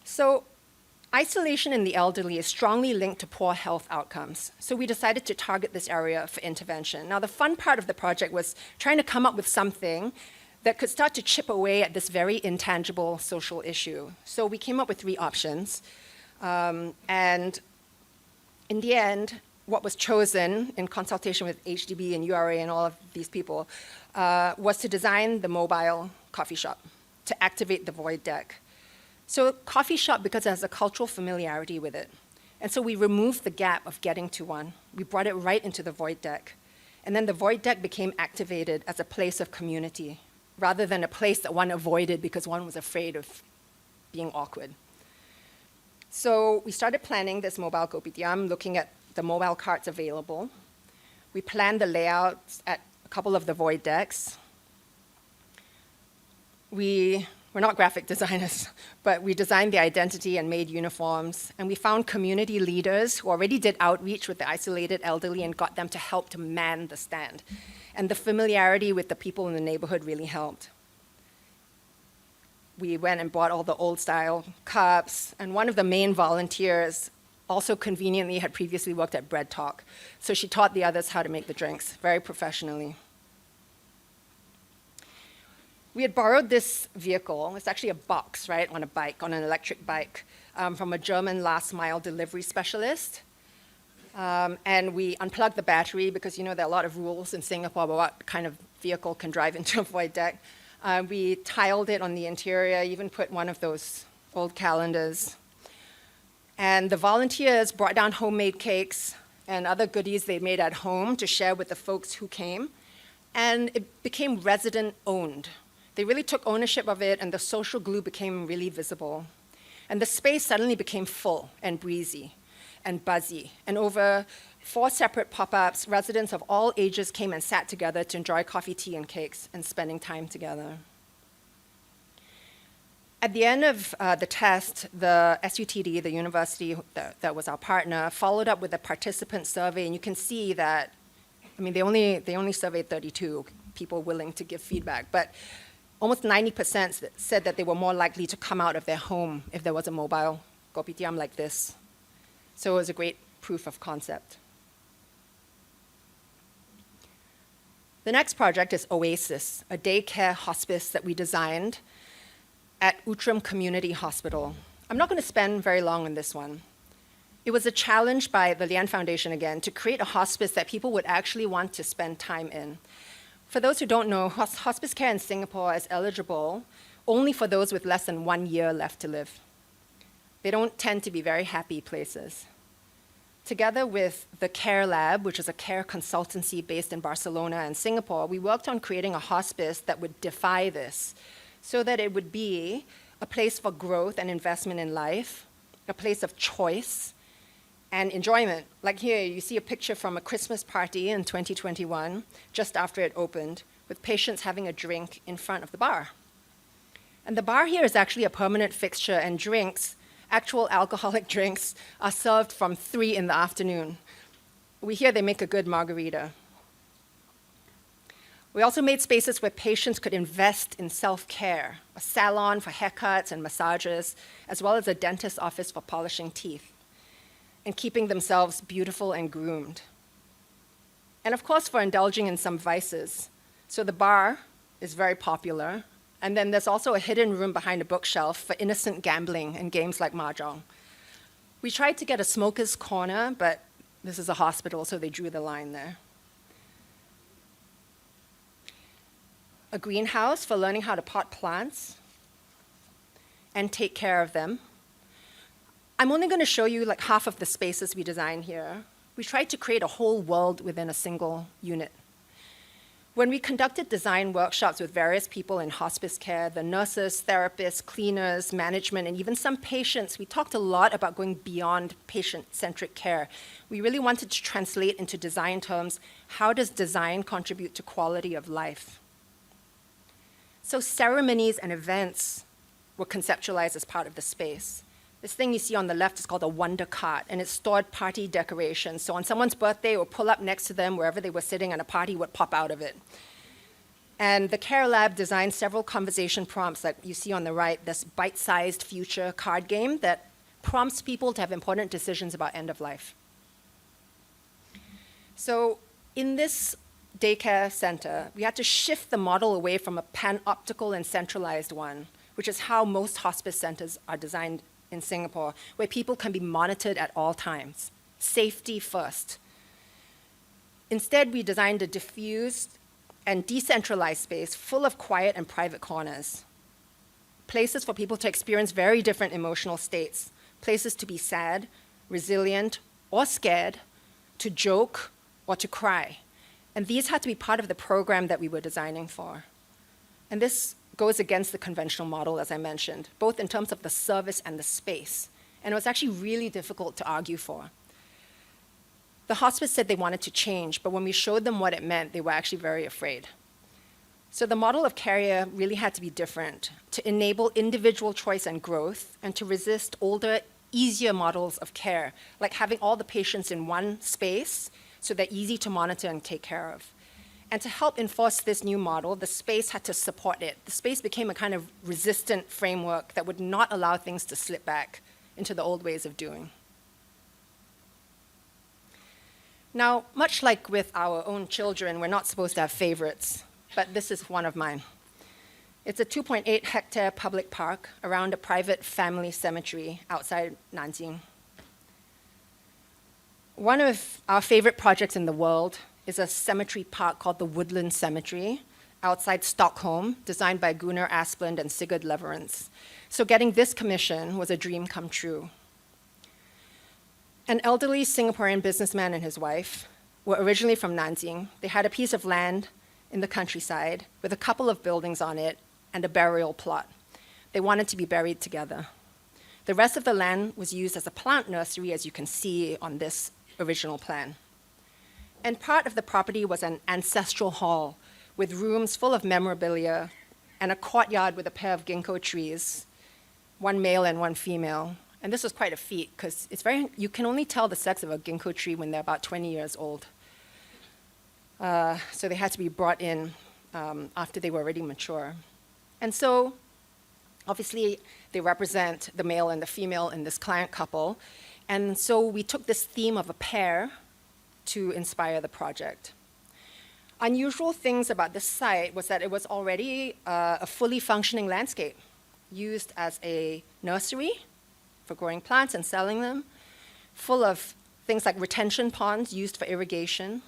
So isolation in the elderly is strongly linked to poor health outcomes. So we decided to target this area for intervention. Now, the fun part of the project was trying to come up with something that could start to chip away at this very intangible social issue. So we came up with 3 options. And in the end, what was chosen in consultation with HDB and URA and all of these people was to design the mobile coffee shop to activate the void deck. So coffee shop, because it has a cultural familiarity with it. And so we removed the gap of getting to one. We brought it right into the void deck. And then the void deck became activated as a place of community, rather than a place that one avoided because one was afraid of being awkward. So we started planning this mobile kopitiam, looking at the mobile carts available. We planned the layouts at a couple of the void decks. We're not graphic designers, but we designed the identity and made uniforms. And we found community leaders who already did outreach with the isolated elderly and got them to help to man the stand. And the familiarity with the people in the neighborhood really helped. We went and bought all the old style cups, and one of the main volunteers also conveniently had previously worked at Bread Talk. So she taught the others how to make the drinks very professionally. We had borrowed this vehicle. It's actually a box, right, on a bike, on an electric bike, from a German last mile delivery specialist. And we unplugged the battery because, there are a lot of rules in Singapore about what kind of vehicle can drive into a void deck. We tiled it on the interior, even put one of those old calendars. And the volunteers brought down homemade cakes and other goodies they made at home to share with the folks who came. And it became resident-owned. They really took ownership of it, and the social glue became really visible. And the space suddenly became full and breezy and buzzy. And over 4 separate pop-ups, residents of all ages came and sat together to enjoy coffee, tea, and cakes and spending time together. At the end of the test, the SUTD, the university that was our partner, followed up with a participant survey, and you can see that, I mean, they only surveyed 32 people willing to give feedback, but almost 90% said that they were more likely to come out of their home if there was a mobile kopitiam like this. So it was a great proof of concept. The next project is Oasis, a daycare hospice that we designed at Outram Community Hospital. I'm not going to spend very long on this one. It was a challenge by the Lian Foundation again to create a hospice that people would actually want to spend time in. For those who don't know, hospice care in Singapore is eligible only for those with less than 1 year left to live. They don't tend to be very happy places. Together with the Care Lab, which is a care consultancy based in Barcelona and Singapore, we worked on creating a hospice that would defy this, so that it would be a place for growth and investment in life, a place of choice and enjoyment. Like here, you see a picture from a Christmas party in 2021, just after it opened, with patients having a drink in front of the bar. And the bar here is actually a permanent fixture, and drinks, actual alcoholic drinks, are served from 3 in the afternoon. We hear they make a good margarita. We also made spaces where patients could invest in self-care, a salon for haircuts and massages, as well as a dentist's office for polishing teeth and keeping themselves beautiful and groomed. And of course, for indulging in some vices. So the bar is very popular, and then there's also a hidden room behind a bookshelf for innocent gambling and games like mahjong. We tried to get a smoker's corner, but this is a hospital, so they drew the line there. A greenhouse for learning how to pot plants and take care of them. I'm only going to show you like half of the spaces we designed here. We tried to create a whole world within a single unit. When we conducted design workshops with various people in hospice care, the nurses, therapists, cleaners, management, and even some patients, we talked a lot about going beyond patient-centric care. We really wanted to translate into design terms, how does design contribute to quality of life? So ceremonies and events were conceptualized as part of the space. This thing you see on the left is called a wonder cart, and it stored party decorations. So on someone's birthday, it would pull up next to them wherever they were sitting, and a party would pop out of it. And the Care Lab designed several conversation prompts like you see on the right, this bite-sized future card game that prompts people to have important decisions about end of life. So in this daycare center, we had to shift the model away from a panoptical and centralized one, which is how most hospice centers are designed in Singapore, where people can be monitored at all times, safety first. Instead, we designed a diffused and decentralized space full of quiet and private corners, places for people to experience very different emotional states, places to be sad, resilient, or scared, to joke, or to cry. And these had to be part of the program that we were designing for. And this goes against the conventional model, as I mentioned, both in terms of the service and the space. And it was actually really difficult to argue for. The hospice said they wanted to change, but when we showed them what it meant, they were actually very afraid. So the model of care really had to be different to enable individual choice and growth and to resist older, easier models of care, like having all the patients in one space so they're easy to monitor and take care of. And to help enforce this new model, the space had to support it. The space became a kind of resistant framework that would not allow things to slip back into the old ways of doing. Now, much like with our own children, we're not supposed to have favorites, but this is one of mine. It's a 2.8 hectare public park around a private family cemetery outside Nanjing. One of our favorite projects in the world is a cemetery park called the Woodland Cemetery outside Stockholm, designed by Gunnar Asplund and Sigurd Leverance. So getting this commission was a dream come true. An elderly Singaporean businessman and his wife were originally from Nanjing. They had a piece of land in the countryside with a couple of buildings on it and a burial plot. They wanted to be buried together. The rest of the land was used as a plant nursery, as you can see on this original plan. And part of the property was an ancestral hall with rooms full of memorabilia and a courtyard with a pair of ginkgo trees one male and one female. And this was quite a feat because you can only tell the sex of a ginkgo tree when they're about 20 years old. So they had to be brought in after they were already mature. And so, obviously, they represent the male and the female in this client couple. And so we took this theme of a pair to inspire the project. Unusual things about this site was that it was already a fully functioning landscape, used as a nursery for growing plants and selling them, full of things like retention ponds used for irrigation.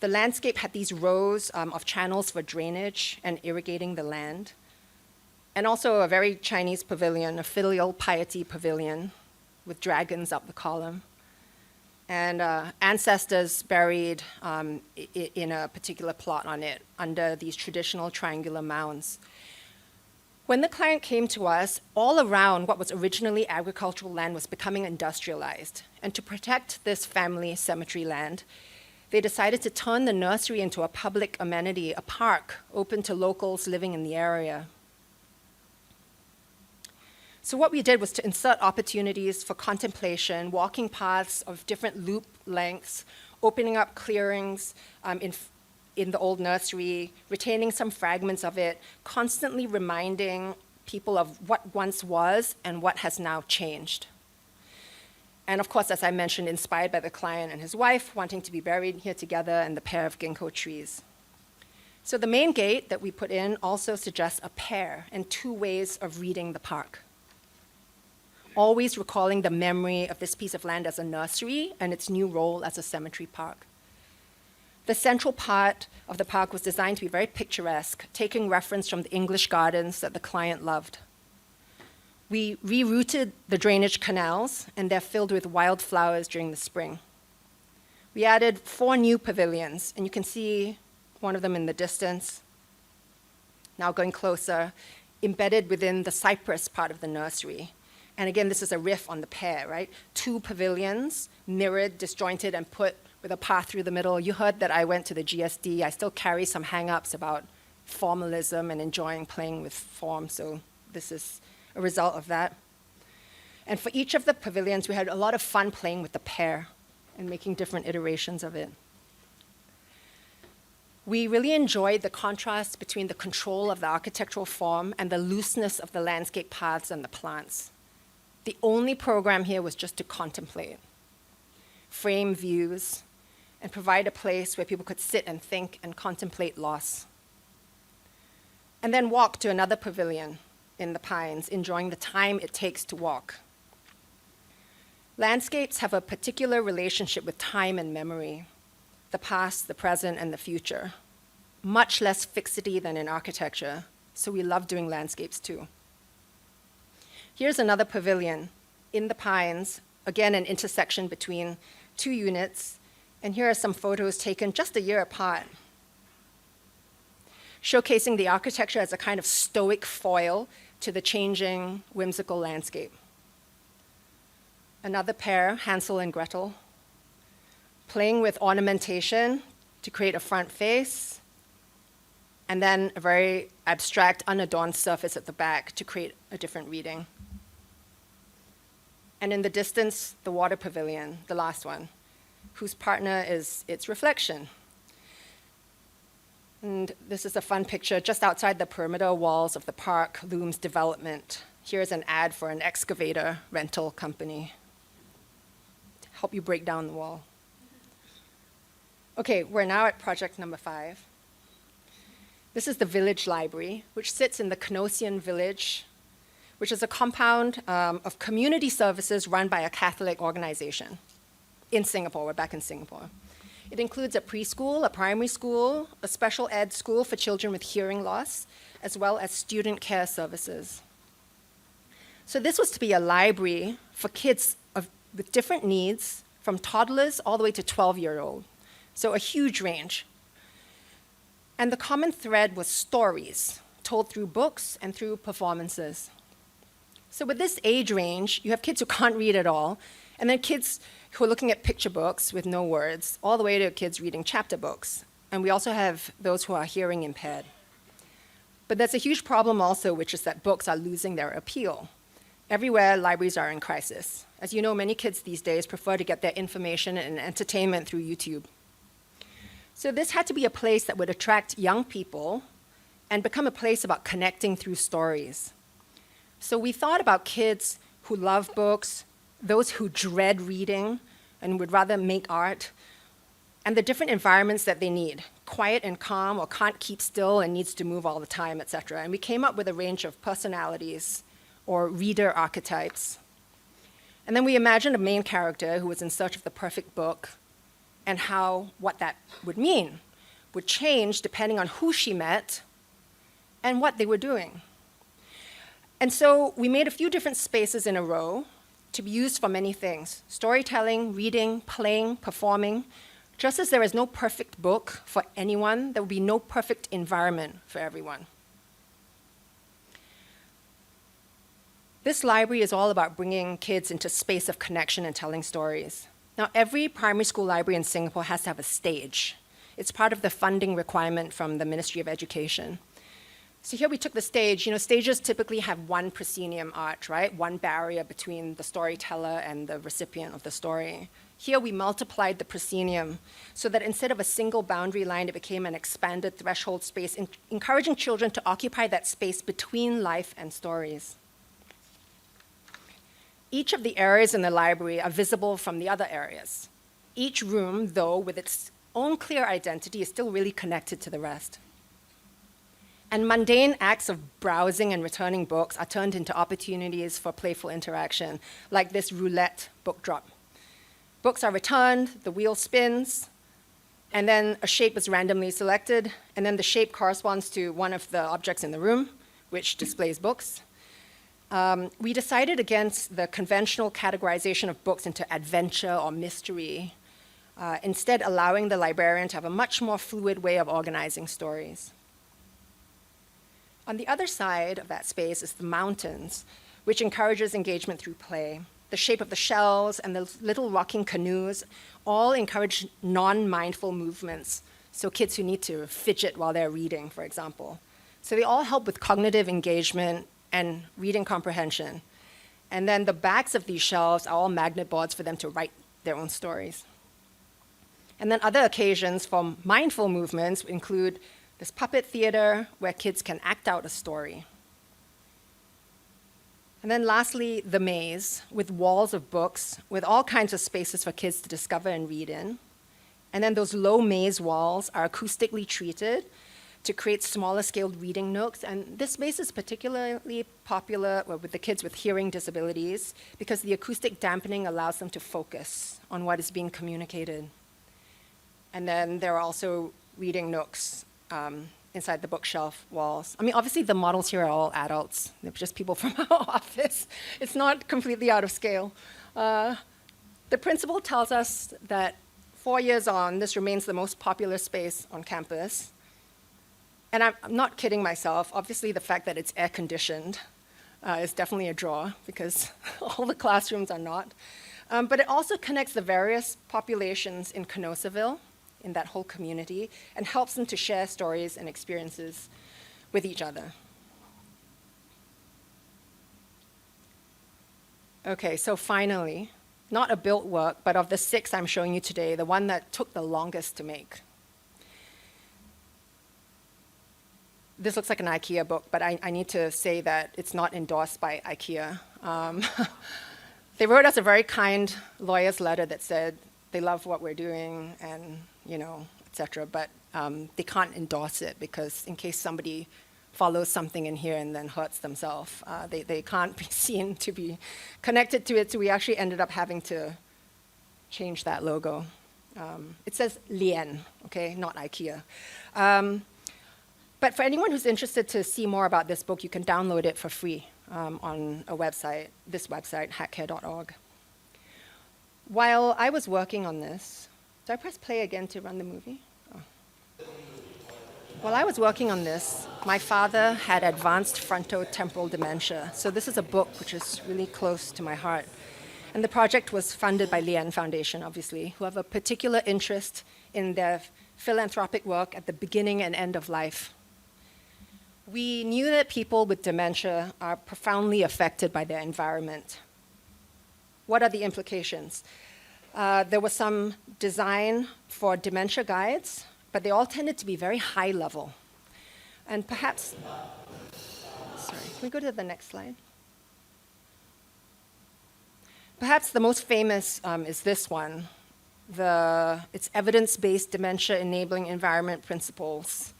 The landscape had these rows of channels for drainage and irrigating the land, and also a very Chinese pavilion, a filial piety pavilion with dragons up the column, and ancestors buried in a particular plot on it under these traditional triangular mounds. When the client came to us, all around what was originally agricultural land was becoming industrialized. And to protect this family cemetery land, they decided to turn the nursery into a public amenity, a park open to locals living in the area. So what we did was to insert opportunities for contemplation, walking paths of different loop lengths, opening up clearings in the old nursery, retaining some fragments of it, constantly reminding people of what once was and what has now changed. And of course, as I mentioned, inspired by the client and his wife wanting to be buried here together and the pair of ginkgo trees. So the main gate that we put in also suggests a pair and two ways of reading the park. Always recalling the memory of this piece of land as a nursery and its new role as a cemetery park. The central part of the park was designed to be very picturesque, taking reference from the English gardens that the client loved. We rerouted the drainage canals, and they're filled with wildflowers during the spring. We added 4 new pavilions, and you can see one of them in the distance. Now going closer, embedded within the cypress part of the nursery. And again, this is a riff on the pair, right? 2 pavilions, mirrored, disjointed, and put with a path through the middle. You heard that I went to the GSD. I still carry some hang-ups about formalism and enjoying playing with form, so this is a result of that. And for each of the pavilions, we had a lot of fun playing with the pair and making different iterations of it. We really enjoyed the contrast between the control of the architectural form and the looseness of the landscape paths and the plants. The only program here was just to contemplate, frame views, and provide a place where people could sit and think and contemplate loss. And then walk to another pavilion in the pines, enjoying the time it takes to walk. Landscapes have a particular relationship with time and memory, the past, the present, and the future. Much less fixity than in architecture, so we love doing landscapes too. Here's another pavilion in the pines, again an intersection between 2 units, and here are some photos taken just a year apart, showcasing the architecture as a kind of stoic foil to the changing, whimsical landscape. Another pair, Hansel and Gretel, playing with ornamentation to create a front face, and then a very abstract, unadorned surface at the back to create a different reading. And in the distance, the water pavilion, the last one, whose partner is its reflection. And this is a fun picture. Just outside the perimeter walls of the park looms development. Here's an ad for an excavator rental company to help you break down the wall. Okay, we're now at project number 5. This is the village library, which sits in the Cnosian village, which is a compound of community services run by a Catholic organization in Singapore. We're back in Singapore. It includes a preschool, a primary school, a special ed school for children with hearing loss, as well as student care services. So this was to be a library for kids with different needs, from toddlers all the way to 12-year-old. So a huge range. And the common thread was stories told through books and through performances. So with this age range, you have kids who can't read at all, and then kids who are looking at picture books with no words, all the way to kids reading chapter books. And we also have those who are hearing impaired. But there's a huge problem also, which is that books are losing their appeal. Everywhere, libraries are in crisis. As you know, many kids these days prefer to get their information and entertainment through YouTube. So this had to be a place that would attract young people and become a place about connecting through stories. So we thought about kids who love books, those who dread reading and would rather make art, and the different environments that they need, quiet and calm, or can't keep still and needs to move all the time, etc. And we came up with a range of personalities or reader archetypes. And then we imagined a main character who was in search of the perfect book and how what that would mean would change depending on who she met and what they were doing. And so we made a few different spaces in a row to be used for many things: storytelling, reading, playing, performing. Just as there is no perfect book for anyone, there will be no perfect environment for everyone. This library is all about bringing kids into space of connection and telling stories. Now, every primary school library in Singapore has to have a stage. It's part of the funding requirement from the Ministry of Education. So here we took the stage. You know, stages typically have one proscenium arch, right? One barrier between the storyteller and the recipient of the story. Here we multiplied the proscenium so that instead of a single boundary line, it became an expanded threshold space, encouraging children to occupy that space between life and stories. Each of the areas in the library are visible from the other areas. Each room, though, with its own clear identity, is still really connected to the rest. And mundane acts of browsing and returning books are turned into opportunities for playful interaction, like this roulette book drop. Books are returned, the wheel spins, and then a shape is randomly selected, and then the shape corresponds to one of the objects in the room, which displays books. We decided against the conventional categorization of books into adventure or mystery, instead allowing the librarian to have a much more fluid way of organizing stories. On the other side of that space is the mountains, which encourages engagement through play. The shape of the shells and the little rocking canoes all encourage non-mindful movements, so kids who need to fidget while they're reading, for example. So they all help with cognitive engagement and reading comprehension. And then the backs of these shelves are all magnet boards for them to write their own stories. And then other occasions for mindful movements include this puppet theater where kids can act out a story. And then lastly, the maze, with walls of books, with all kinds of spaces for kids to discover and read in. And then those low maze walls are acoustically treated to create smaller scaled reading nooks. And this space is particularly popular with the kids with hearing disabilities because the acoustic dampening allows them to focus on what is being communicated. And then there are also reading nooks inside the bookshelf walls. I mean, obviously the models here are all adults. They're just people from our office. It's not completely out of scale. The principal tells us that 4 years on, this remains the most popular space on campus. And I'm not kidding myself. Obviously, the fact that it's air-conditioned is definitely a draw because all the classrooms are not. But it also connects the various populations in Canosaville, in that whole community, and helps them to share stories and experiences with each other. Okay, so finally, not a built work, but of the 6 I'm showing you today, the one that took the longest to make. This looks like an IKEA book, but I need to say that it's not endorsed by IKEA. They wrote us a very kind lawyer's letter that said they love what we're doing and, you know, et cetera, but they can't endorse it because in case somebody follows something in here and then hurts themselves, they can't be seen to be connected to it, so we actually ended up having to change that logo. It says Lien, okay, not IKEA. But for anyone who's interested to see more about this book, you can download it for free on a website, this website, hackcare.org. While I was working on this, do I press play again to run the movie? Oh. While I was working on this, my father had advanced frontotemporal dementia. So this is a book which is really close to my heart. And the project was funded by Yen Foundation, obviously, who have a particular interest in their philanthropic work at the beginning and end of life. We knew that people with dementia are profoundly affected by their environment. What are the implications? There was some design for dementia guides, but they all tended to be very high level. And perhaps, sorry, can we go to the next slide? Perhaps the most famous is this one. It's evidence-based dementia enabling environment principles,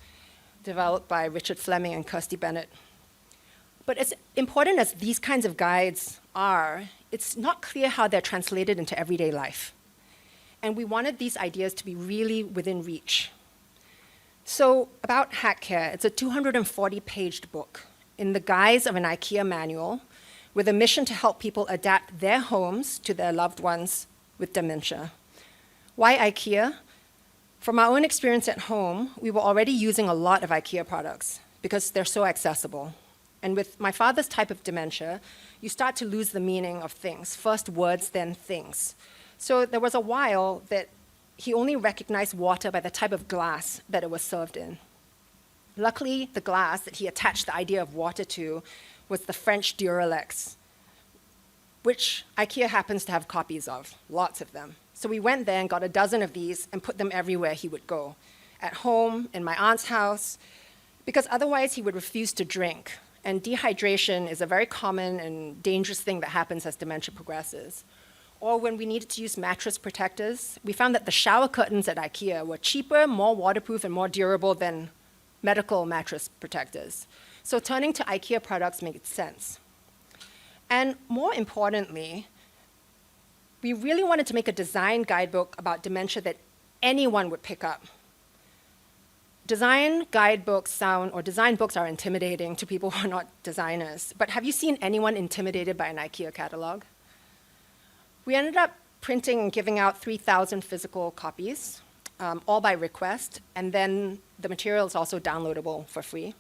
developed by Richard Fleming and Kirsty Bennett. But as important as these kinds of guides are, it's not clear how they're translated into everyday life. And we wanted these ideas to be really within reach. So about LEKKER, it's a 240-page book in the guise of an IKEA manual with a mission to help people adapt their homes to their loved ones with dementia. Why IKEA? From our own experience at home, we were already using a lot of IKEA products because they're so accessible. And with my father's type of dementia, you start to lose the meaning of things. First words, then things. So there was a while that he only recognized water by the type of glass that it was served in. Luckily, the glass that he attached the idea of water to was the French Duralex, which IKEA happens to have copies of, lots of them. So we went there and got a dozen of these and put them everywhere he would go, at home, in my aunt's house, because otherwise he would refuse to drink. And dehydration is a very common and dangerous thing that happens as dementia progresses. Or when we needed to use mattress protectors, we found that the shower curtains at IKEA were cheaper, more waterproof, and more durable than medical mattress protectors. So turning to IKEA products made sense. And more importantly, we really wanted to make a design guidebook about dementia that anyone would pick up. Design books are intimidating to people who are not designers. But have you seen anyone intimidated by an IKEA catalog? We ended up printing and giving out 3,000 physical copies, all by request, and then the material is also downloadable for free.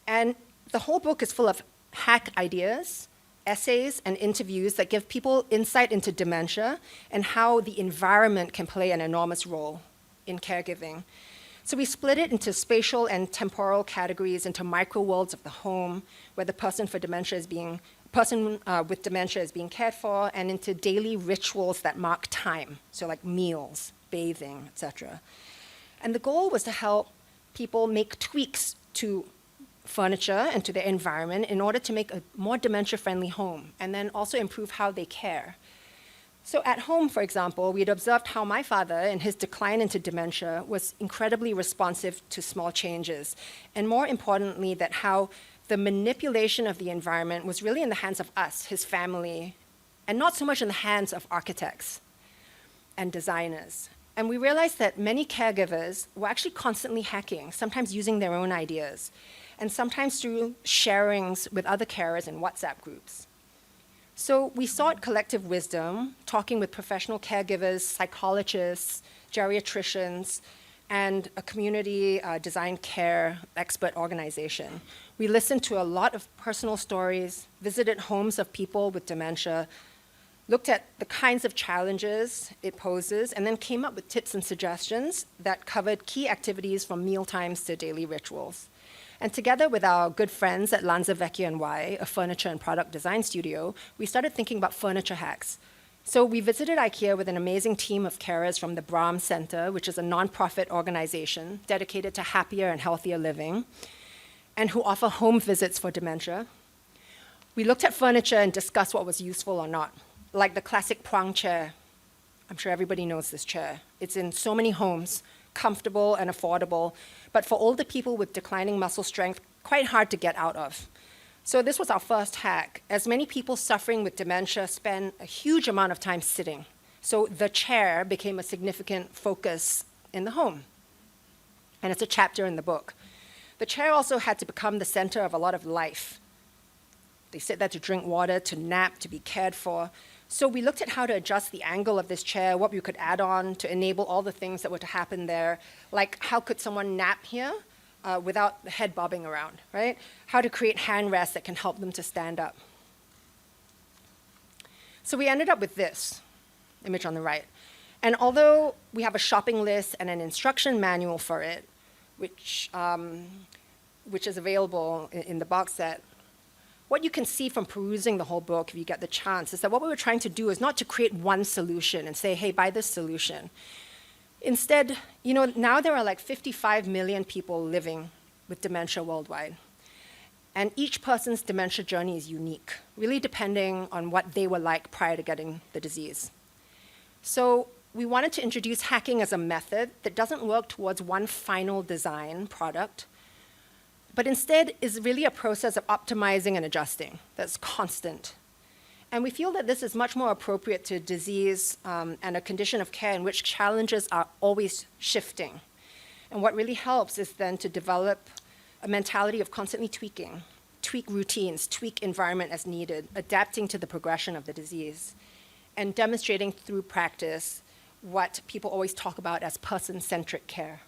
And the whole book is full of hack ideas, essays, and interviews that give people insight into dementia and how the environment can play an enormous role in caregiving. So we split it into spatial and temporal categories, into micro worlds of the home, where the person with dementia is being cared for, and into daily rituals that mark time, so like meals, bathing, etc. And the goal was to help people make tweaks to furniture and to their environment in order to make a more dementia-friendly home, and then also improve how they care. So at home, for example, we'd observed how my father, in his decline into dementia, was incredibly responsive to small changes, and more importantly, that how the manipulation of the environment was really in the hands of us, his family, and not so much in the hands of architects and designers. And we realized that many caregivers were actually constantly hacking, sometimes using their own ideas, and sometimes through sharings with other carers in WhatsApp groups. So we sought collective wisdom, talking with professional caregivers, psychologists, geriatricians, and a community design care expert organization. We listened to a lot of personal stories, visited homes of people with dementia, looked at the kinds of challenges it poses, and then came up with tips and suggestions that covered key activities from mealtimes to daily rituals. And together with our good friends at Lanza Vecchia & Y, a furniture and product design studio, we started thinking about furniture hacks. So we visited IKEA with an amazing team of carers from the Brahm Center, which is a nonprofit organization dedicated to happier and healthier living, and who offer home visits for dementia. We looked at furniture and discussed what was useful or not, like the classic prong chair. I'm sure everybody knows this chair. It's in so many homes, comfortable and affordable, but for older people with declining muscle strength, quite hard to get out of. So this was our first hack, as many people suffering with dementia spend a huge amount of time sitting. So the chair became a significant focus in the home. And it's a chapter in the book. The chair also had to become the center of a lot of life. They sit there to drink water, to nap, to be cared for. So we looked at how to adjust the angle of this chair, what we could add on to enable all the things that were to happen there, like how could someone nap here without the head bobbing around, right? How to create hand rests that can help them to stand up. So we ended up with this image on the right. And although we have a shopping list and an instruction manual for it, which which is available in the box set, what you can see from perusing the whole book, if you get the chance, is that what we were trying to do is not to create one solution and say, hey, buy this solution. Instead, now there are like 55 million people living with dementia worldwide. And each person's dementia journey is unique, really depending on what they were like prior to getting the disease. So we wanted to introduce hacking as a method that doesn't work towards one final design product, but instead is really a process of optimizing and adjusting that's constant. And we feel that this is much more appropriate to disease and a condition of care in which challenges are always shifting. And what really helps is then to develop a mentality of constantly tweaking, tweak routines, tweak environment as needed, adapting to the progression of the disease, and demonstrating through practice what people always talk about as person-centric care.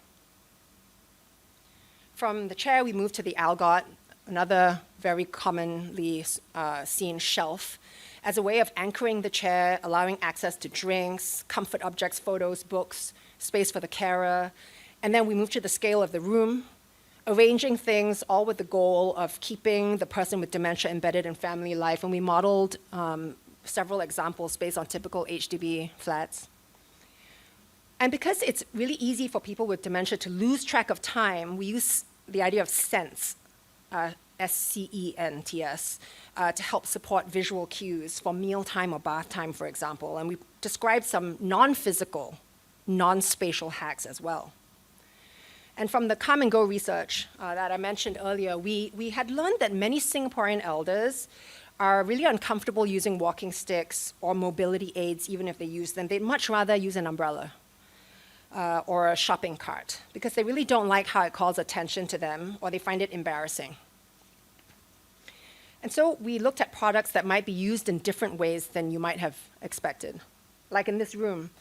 From the chair, we move to the algot, another very commonly seen shelf, as a way of anchoring the chair, allowing access to drinks, comfort objects, photos, books, space for the carer. And then we move to the scale of the room, arranging things all with the goal of keeping the person with dementia embedded in family life. And we modeled several examples based on typical HDB flats. And because it's really easy for people with dementia to lose track of time, we use the idea of sense, SCENTS, to help support visual cues for mealtime or bath time, for example. And we described some non-physical, non-spatial hacks as well. And from the come and go research that I mentioned earlier, we had learned that many Singaporean elders are really uncomfortable using walking sticks or mobility aids, even if they use them. They'd much rather use an umbrella or a shopping cart because they really don't like how it calls attention to them or they find it embarrassing. And so we looked at products that might be used in different ways than you might have expected. Like in this room,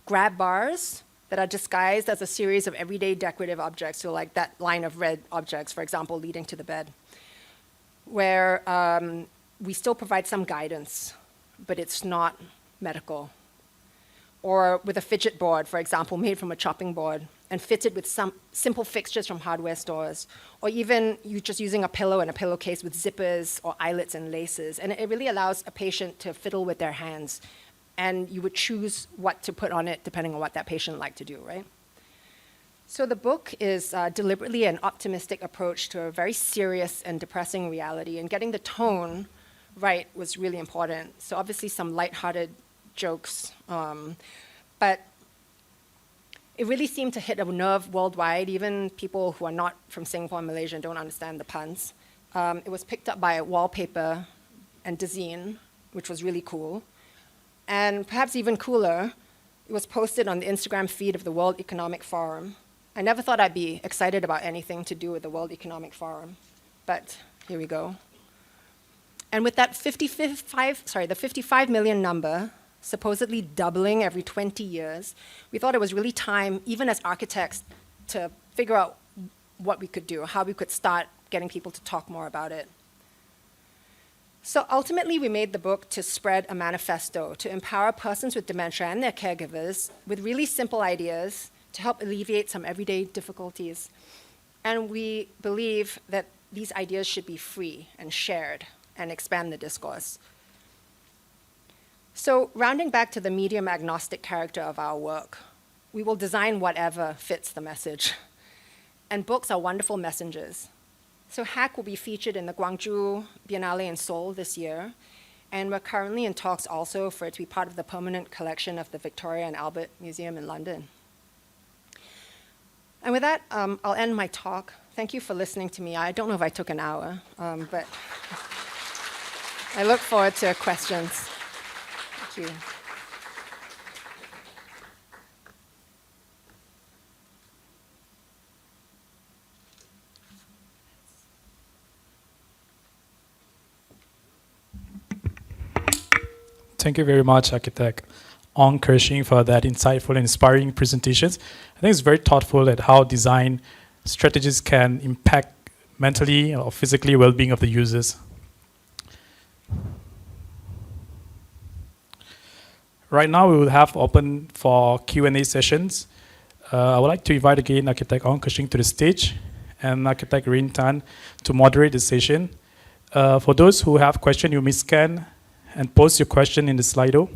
grab bars that are disguised as a series of everyday decorative objects, so like that line of red objects, for example, leading to the bed, where we still provide some guidance, but it's not medical. Or with a fidget board, for example, made from a chopping board and fitted with some simple fixtures from hardware stores, or even you just using a pillow and a pillowcase with zippers or eyelets and laces. And it really allows a patient to fiddle with their hands, and you would choose what to put on it depending on what that patient liked to do, right? So the book is deliberately an optimistic approach to a very serious and depressing reality, and getting the tone right was really important. So obviously some lighthearted jokes, but it really seemed to hit a nerve worldwide. Even people who are not from Singapore and Malaysia don't understand the puns. It was picked up by Wallpaper and Dezeen, which was really cool. And perhaps even cooler, it was posted on the Instagram feed of the World Economic Forum. I never thought I'd be excited about anything to do with the World Economic Forum, but here we go. And with that the 55 million number, supposedly doubling every 20 years, we thought it was really time, even as architects, to figure out what we could do, how we could start getting people to talk more about it. So ultimately, we made the book to spread a manifesto, to empower persons with dementia and their caregivers with really simple ideas to help alleviate some everyday difficulties. And we believe that these ideas should be free and shared and expand the discourse. So rounding back to the medium agnostic character of our work, we will design whatever fits the message. And books are wonderful messengers. So Hack will be featured in the Gwangju Biennale in Seoul this year. And we're currently in talks also for it to be part of the permanent collection of the Victoria and Albert Museum in London. And with that, I'll end my talk. Thank you for listening to me. I don't know if I took an hour, but I look forward to questions. Thank you. Thank you very much, Architect Ong Ker Shing, for that insightful and inspiring presentations. I think it's very thoughtful at how design strategies can impact mentally or physically well-being of the users. Right now, we will have open for Q&A sessions. I would like to invite again Architect Ong Ker Shing to the stage, and architect Rin Tan to moderate the session. For those who have questions, you may scan and post your question in the Slido.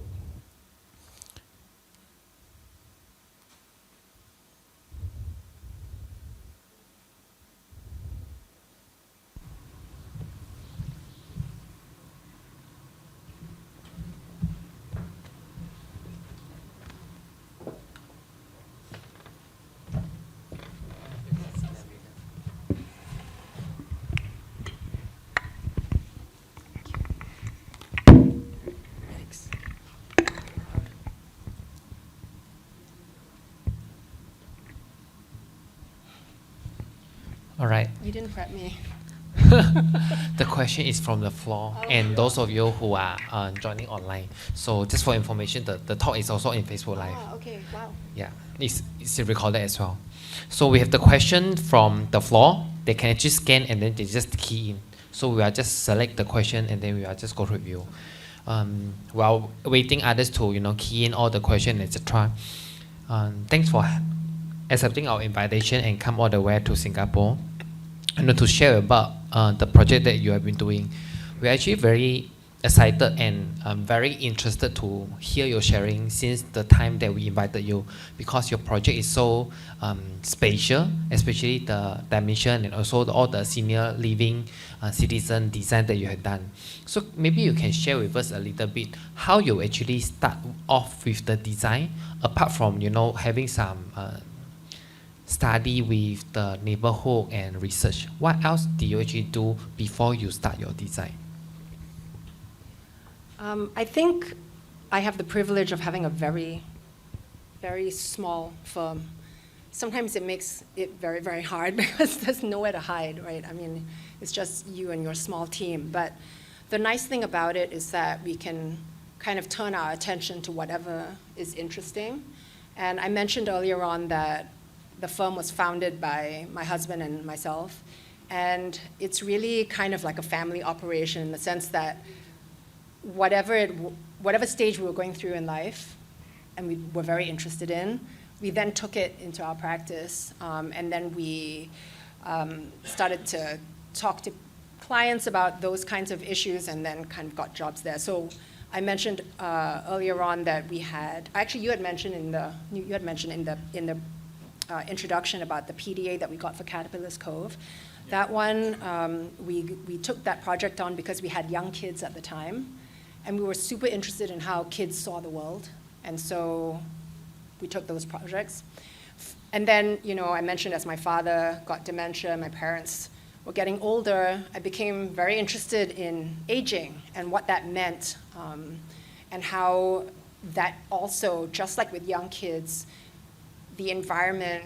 All right. You didn't prep me. The question is from the floor, and those of you who are joining online. So just for information, the talk is also in Facebook Live. Ah, okay, wow. Yeah, it's recorded as well. So we have the question from the floor. They can actually scan and then they just key in. So we are just select the question and then we are just go review. While waiting others to key in all the question, etc. Thanks for accepting our invitation and come all the way to Singapore and to share about the project that you have been doing. We're actually very excited and very interested to hear your sharing since the time that we invited you, because your project is so spatial, especially the dimension and also all the senior living citizen design that you have done. So maybe you can share with us a little bit how you actually start off with the design, apart from having some study with the neighborhood and research. What else do you actually do before you start your design? I think I have the privilege of having a very, very small firm. Sometimes it makes it very, very hard because there's nowhere to hide, right? I mean, it's just you and your small team. But the nice thing about it is that we can kind of turn our attention to whatever is interesting. And I mentioned earlier on that the firm was founded by my husband and myself. And it's really kind of like a family operation in the sense that whatever stage we were going through in life and we were very interested in, we then took it into our practice. And then we started to talk to clients about those kinds of issues and then kind of got jobs there. So I mentioned earlier on that we had, actually you had mentioned in the introduction about the PDA that we got for Caterpillar's Cove. That one, we took that project on because we had young kids at the time, and we were super interested in how kids saw the world, and so we took those projects. And then, I mentioned as my father got dementia, my parents were getting older, I became very interested in aging and what that meant, and how that also, just like with young kids, the environment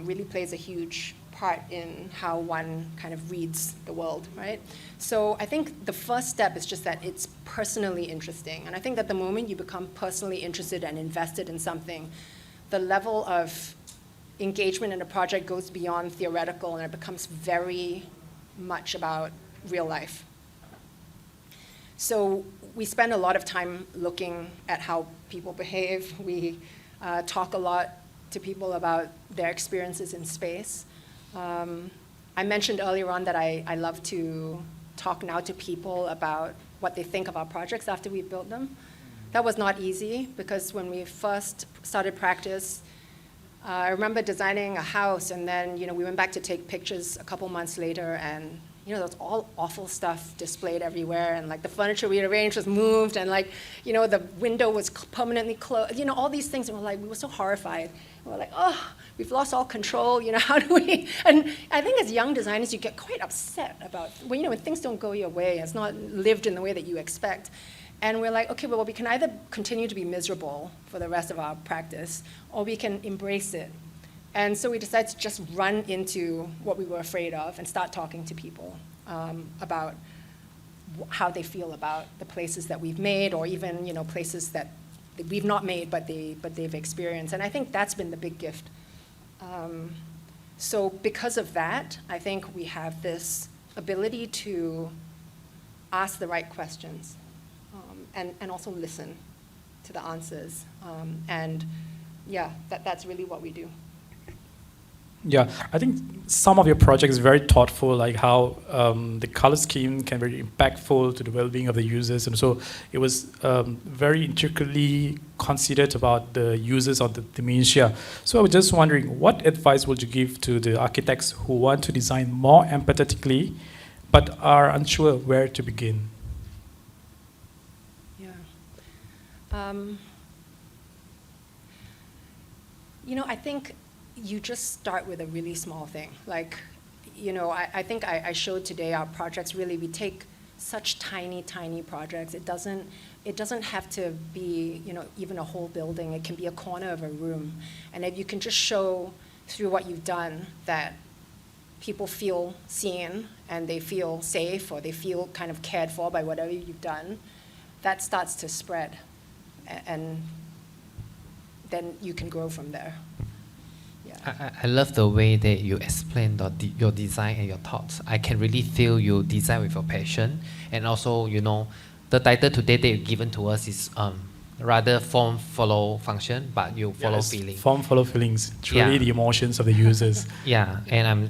really plays a huge part in how one kind of reads the world, right? So I think the first step is just that it's personally interesting. And I think that the moment you become personally interested and invested in something, the level of engagement in a project goes beyond theoretical and it becomes very much about real life. So we spend a lot of time looking at how people behave. We talk a lot to people about their experiences in space. I mentioned earlier on that I love to talk now to people about what they think of our projects after we built them. That was not easy because when we first started practice, I remember designing a house and then we went back to take pictures a couple months later and there's all awful stuff displayed everywhere and like the furniture we had arranged was moved and like the window was permanently closed, all these things, and we were so horrified. We were like, oh, we've lost all control, how do we? And I think as young designers, you get quite upset about, when things don't go your way, it's not lived in the way that you expect. And we're like, okay, well, we can either continue to be miserable for the rest of our practice, or we can embrace it. And so we decided to just run into what we were afraid of and start talking to people about how they feel about the places that we've made, or even places that we've not made but they've experienced. And I think that's been the big gift. So because of that, I think we have this ability to ask the right questions and also listen to the answers. And yeah, that's really what we do. Yeah, I think some of your projects is very thoughtful, like how the color scheme can be very impactful to the well-being of the users, and so it was very intricately considered about the users of the dementia. So I was just wondering, what advice would you give to the architects who want to design more empathetically, but are unsure where to begin? Yeah. You know, I think you just start with a really small thing. Like, you know, I think I showed today our projects really, we take such tiny, tiny projects. It doesn't have to be, you know, even a whole building. It can be a corner of a room. And if you can just show through what you've done that people feel seen and they feel safe or they feel kind of cared for by whatever you've done, that starts to spread. And then you can grow from there. I love the way that you explain your design and your thoughts. I can really feel you design with your passion. And also, you know, the title today that you've given to us is rather form follow function, but you follow feeling. Form follow feelings, truly the emotions of the users. Yeah, and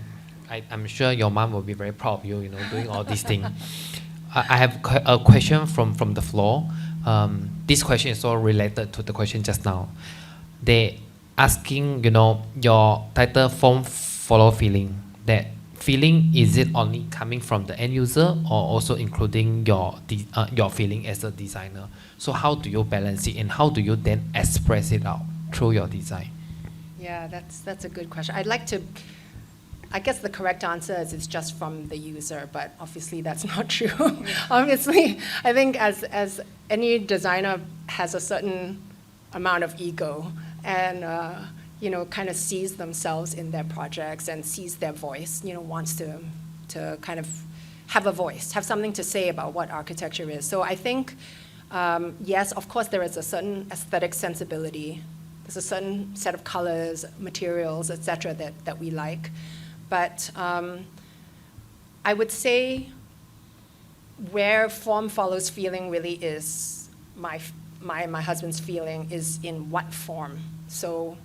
I'm sure your mom will be very proud of you, you know, doing all these things. I have a question from the floor. This question is all related to the question just now. They asking, you know, your title form follow feeling. That feeling, is it only coming from the end user or also including your feeling as a designer? So how do you balance it and how do you then express it out through your design? Yeah, that's a good question. I guess the correct answer is it's just from the user, but obviously that's not true. Obviously, I think as any designer has a certain amount of ego and you know, kind of sees themselves in their projects and sees their voice, you know, wants to kind of have a voice, have something to say about what architecture is. So I think, yes, of course there is a certain aesthetic sensibility. There's a certain set of colors, materials, etc. that we like. But I would say where form follows feeling really is my husband's feeling is in what form. So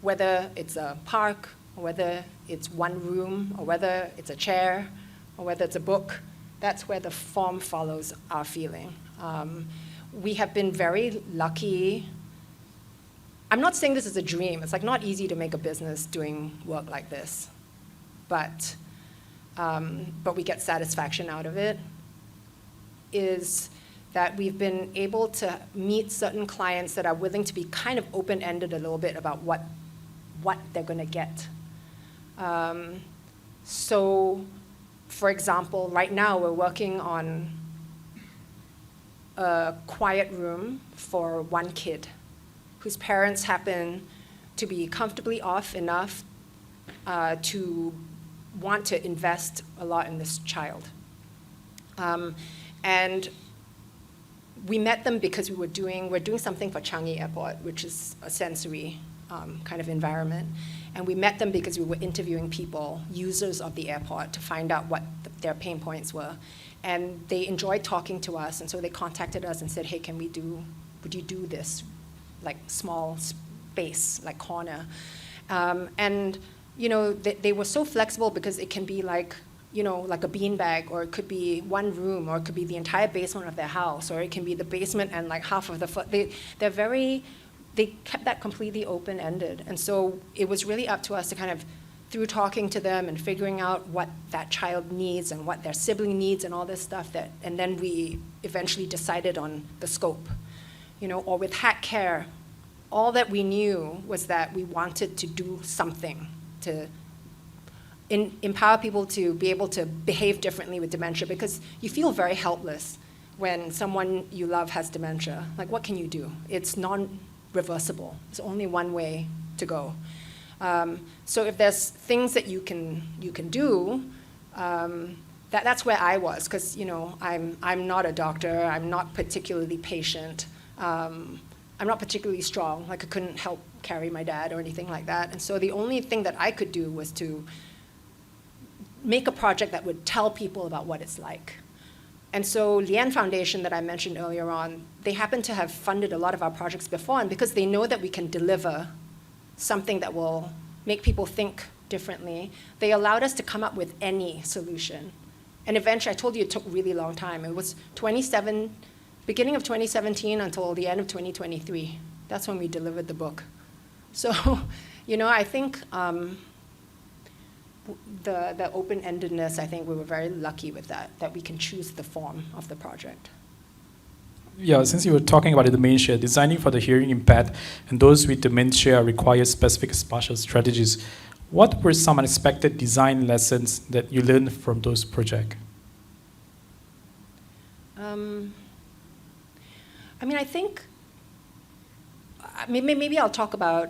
whether it's a park, or whether it's one room, or whether it's a chair, or whether it's a book, that's where the form follows our feeling. We have been very lucky. I'm not saying this is a dream. It's like not easy to make a business doing work like this. But we get satisfaction out of it, is that we've been able to meet certain clients that are willing to be kind of open-ended a little bit about what they're going to get. So, for example, right now we're working on a quiet room for one kid whose parents happen to be comfortably off enough to want to invest a lot in this child. And we met them because we're doing something for Changi Airport, which is a sensory kind of environment. And we met them because we were interviewing people, users of the airport, to find out what their pain points were. And they enjoyed talking to us, and so they contacted us and said, hey, would you do this, like small space, like corner? And you know, they were so flexible because it can be like, you know, like a beanbag, or it could be one room, or it could be the entire basement of their house, or it can be the basement and like half of the they kept that completely open-ended. And so it was really up to us to kind of, through talking to them and figuring out what that child needs and what their sibling needs and all this stuff, and then we eventually decided on the scope. You know, or with Hat Care, all that we knew was that we wanted to do something to empower people to be able to behave differently with dementia, because you feel very helpless when someone you love has dementia. Like, what can you do? It's non-reversible. There's only one way to go. So if there's things that you can do, that's where I was, because you know, I'm not a doctor. I'm not particularly patient. I'm not particularly strong. Like, I couldn't help carry my dad or anything like that. And so the only thing that I could do was to make a project that would tell people about what it's like. And so Lien Foundation that I mentioned earlier on, they happen to have funded a lot of our projects before, and because they know that we can deliver something that will make people think differently. They allowed us to come up with any solution. And eventually, I told you it took really long time. It was beginning of 2017 until the end of 2023. That's when we delivered the book. So, I think the open-endedness, I think we were very lucky with that we can choose the form of the project. Yeah, since you were talking about dementia, designing for the hearing impaired and those with dementia requires specific spatial strategies. What were some unexpected design lessons that you learned from those projects? I think, maybe I'll talk about,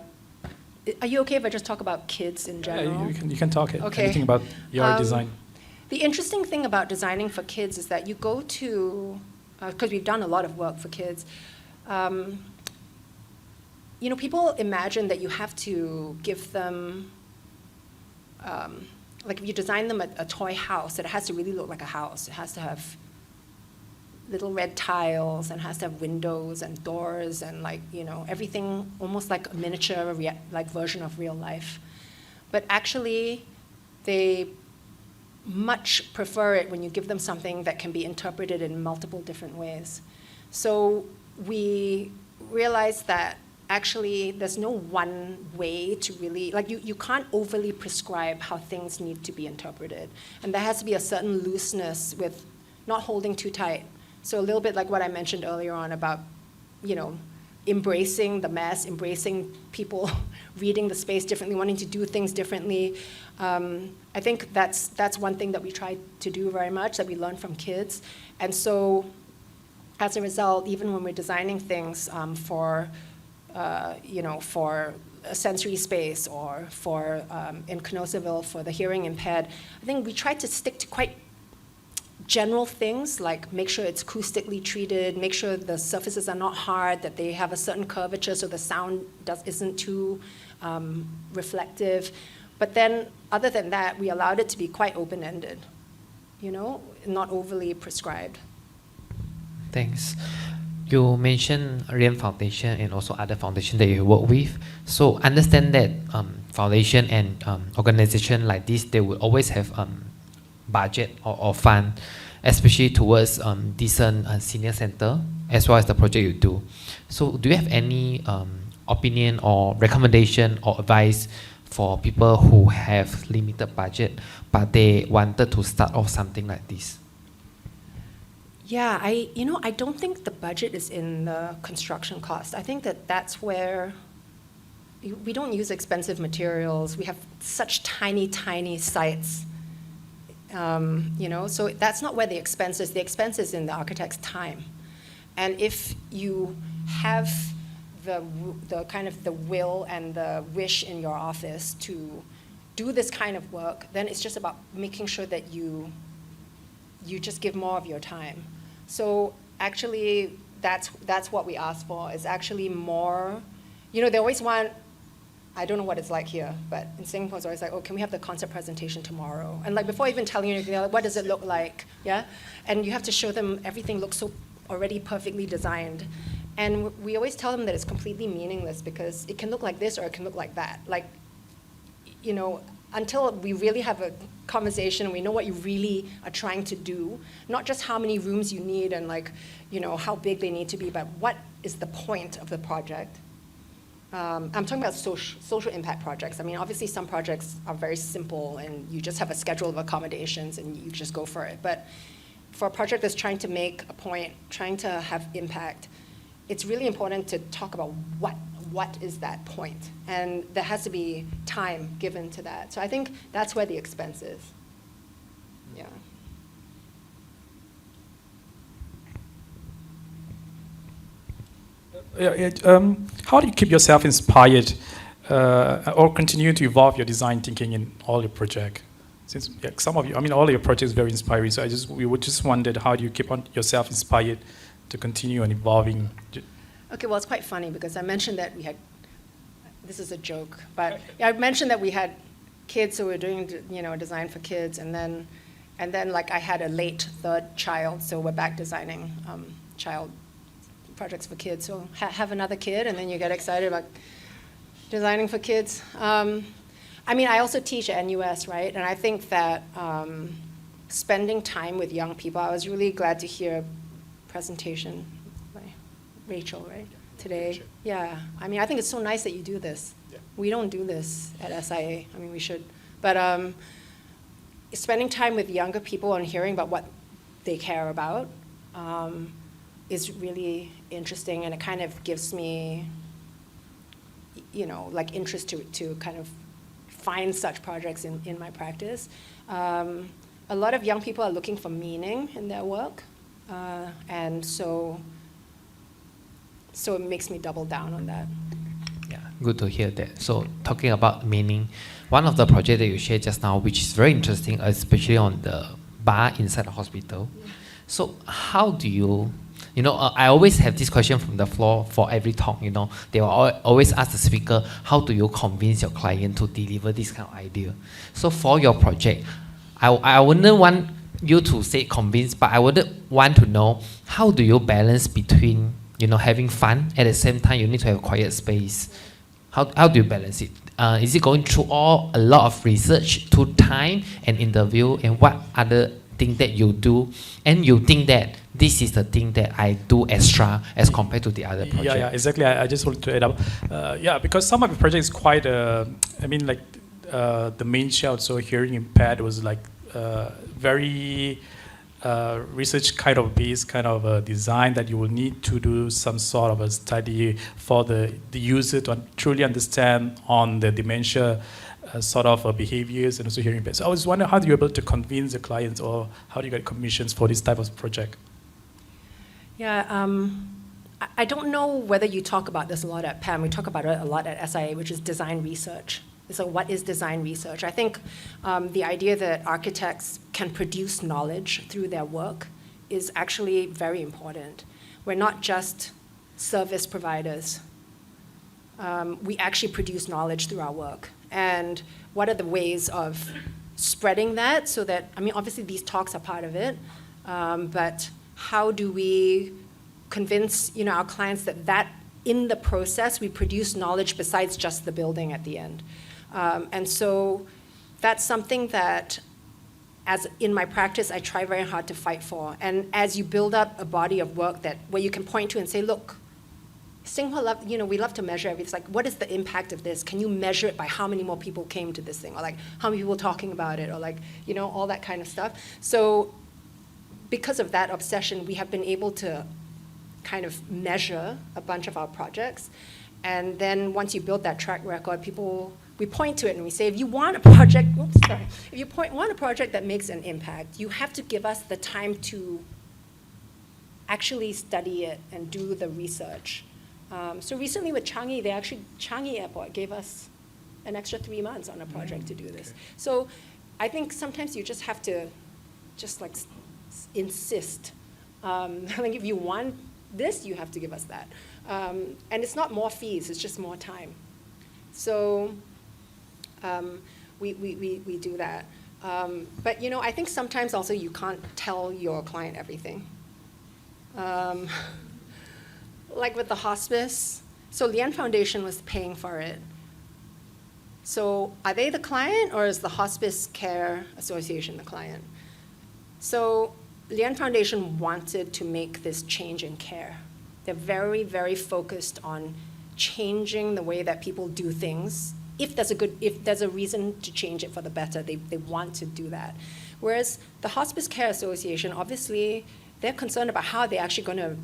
are you okay if I just talk about kids in general? Yeah, you can talk Okay. anything about your design. The interesting thing about designing for kids is that you go to, because we've done a lot of work for kids, people imagine that you have to give them, like if you design them a toy house, it has to really look like a house. It has to have little red tiles and has to have windows and doors and everything almost like a miniature version of real life. But actually, they much prefer it when you give them something that can be interpreted in multiple different ways. So we realized that actually there's no one way to really, you can't overly prescribe how things need to be interpreted. And there has to be a certain looseness with not holding too tight. So a little bit like what I mentioned earlier on about, embracing the mess, embracing people reading the space differently, wanting to do things differently. I think that's one thing that we try to do very much, that we learn from kids. And so as a result, even when we're designing things for a sensory space or for, in Canossaville, for the hearing impaired, I think we try to stick to quite general things, like make sure it's acoustically treated, make sure the surfaces are not hard, that they have a certain curvature so the sound isn't too reflective. But then, other than that, we allowed it to be quite open-ended, not overly prescribed. Thanks. You mentioned Rian Foundation and also other foundations that you work with. So understand that foundation and organization like this, they will always have budget or fund, especially towards decent senior center, as well as the project you do. So do you have any opinion or recommendation or advice for people who have limited budget, but they wanted to start off something like this? Yeah, I don't think the budget is in the construction cost. I think that's where we don't use expensive materials. We have such tiny, tiny sites. So that's not where the expense is. The expense is in the architect's time. And if you have the kind of the will and the wish in your office to do this kind of work, then it's just about making sure that you just give more of your time. So actually, that's what we ask for, is actually more. They always want, I don't know what it's like here, but in Singapore it's always like, can we have the concept presentation tomorrow? And before even telling you anything, what does it look like? Yeah? And you have to show them everything looks so already perfectly designed. And we always tell them that it's completely meaningless because it can look like this or it can look like that. Until we really have a conversation and we know what you really are trying to do, not just how many rooms you need and how big they need to be, but what is the point of the project. I'm talking about social impact projects. Obviously some projects are very simple and you just have a schedule of accommodations and you just go for it. But for a project that's trying to make a point, trying to have impact, it's really important to talk about what is that point. And there has to be time given to that. So I think that's where the expense is. Yeah. How do you keep yourself inspired or continue to evolve your design thinking in all your projects? Since some of you, all your projects are very inspiring. So we would just wondered, how do you keep yourself inspired to continue and evolving? Okay, well, it's quite funny because I mentioned that we had, this is a joke, but I mentioned that we had kids, so we were doing, design for kids, and then I had a late third child, so we're back designing child projects for kids. So have another kid, and then you get excited about designing for kids. I mean, I also teach at NUS, right? And I think that spending time with young people, I was really glad to hear a presentation by Rachel, right? Today. Yeah. I mean, I think it's so nice that you do this. Yeah. We don't do this at SIA. I mean, we should. But spending time with younger people and hearing about what they care about is really interesting, and it kind of gives me, you know, like interest to kind of find such projects in my practice. A lot of young people are looking for meaning in their work, and so it makes me double down on that. Yeah, good to hear that. So talking about meaning, one of the projects that you shared just now, which is very interesting, especially on the bar inside the hospital. So how do you, I always have this question from the floor for every talk, they will always ask the speaker, how do you convince your client to deliver this kind of idea? So for your project, I wouldn't want you to say convince, but I would want to know, how do you balance between, having fun, at the same time you need to have a quiet space? How do you balance it? Is it going through a lot of research, to time and interview, and what other thing that you do, and you think that this is the thing that I do extra as compared to the other project? Yeah, exactly. I just wanted to add up. Because some of the projects quite, the main shout, so hearing impaired was like very research kind of based kind of a design that you will need to do some sort of a study for the user to truly understand on the dementia sort of behaviors and also hearing impaired. So I was wondering, how do you able to convince the clients, or how do you get commissions for this type of project? Yeah, I don't know whether you talk about this a lot at PAM. We talk about it a lot at SIA, which is design research. So what is design research? I think the idea that architects can produce knowledge through their work is actually very important. We're not just service providers. We actually produce knowledge through our work. And what are the ways of spreading that so that, obviously these talks are part of it, but how do we convince our clients that in the process we produce knowledge besides just the building at the end? And so that's something that, as in my practice, I try very hard to fight for. And as you build up a body of work where you can point to and say, look, Tsinghua, we love to measure everything. It's like, what is the impact of this? Can you measure it by how many more people came to this thing? Or like, how many people talking about it? Or like, all that kind of stuff. So because of that obsession, we have been able to kind of measure a bunch of our projects. And then once you build that track record, we point to it and we say, if you want a project, want a project that makes an impact, you have to give us the time to actually study it and do the research. So recently with Changi Airport gave us an extra 3 months on a project to do this. So I think sometimes you just have to insist. Like if you want this, you have to give us that. And it's not more fees, it's just more time. So we do that. But I think sometimes also you can't tell your client everything. Like with the hospice, so Lian Foundation was paying for it. So are they the client, or is the Hospice Care Association the client? So Lian Foundation wanted to make this change in care. They're very, very focused on changing the way that people do things. If there's a reason to change it for the better, they want to do that. Whereas the Hospice Care Association, obviously, they're concerned about how they're actually going to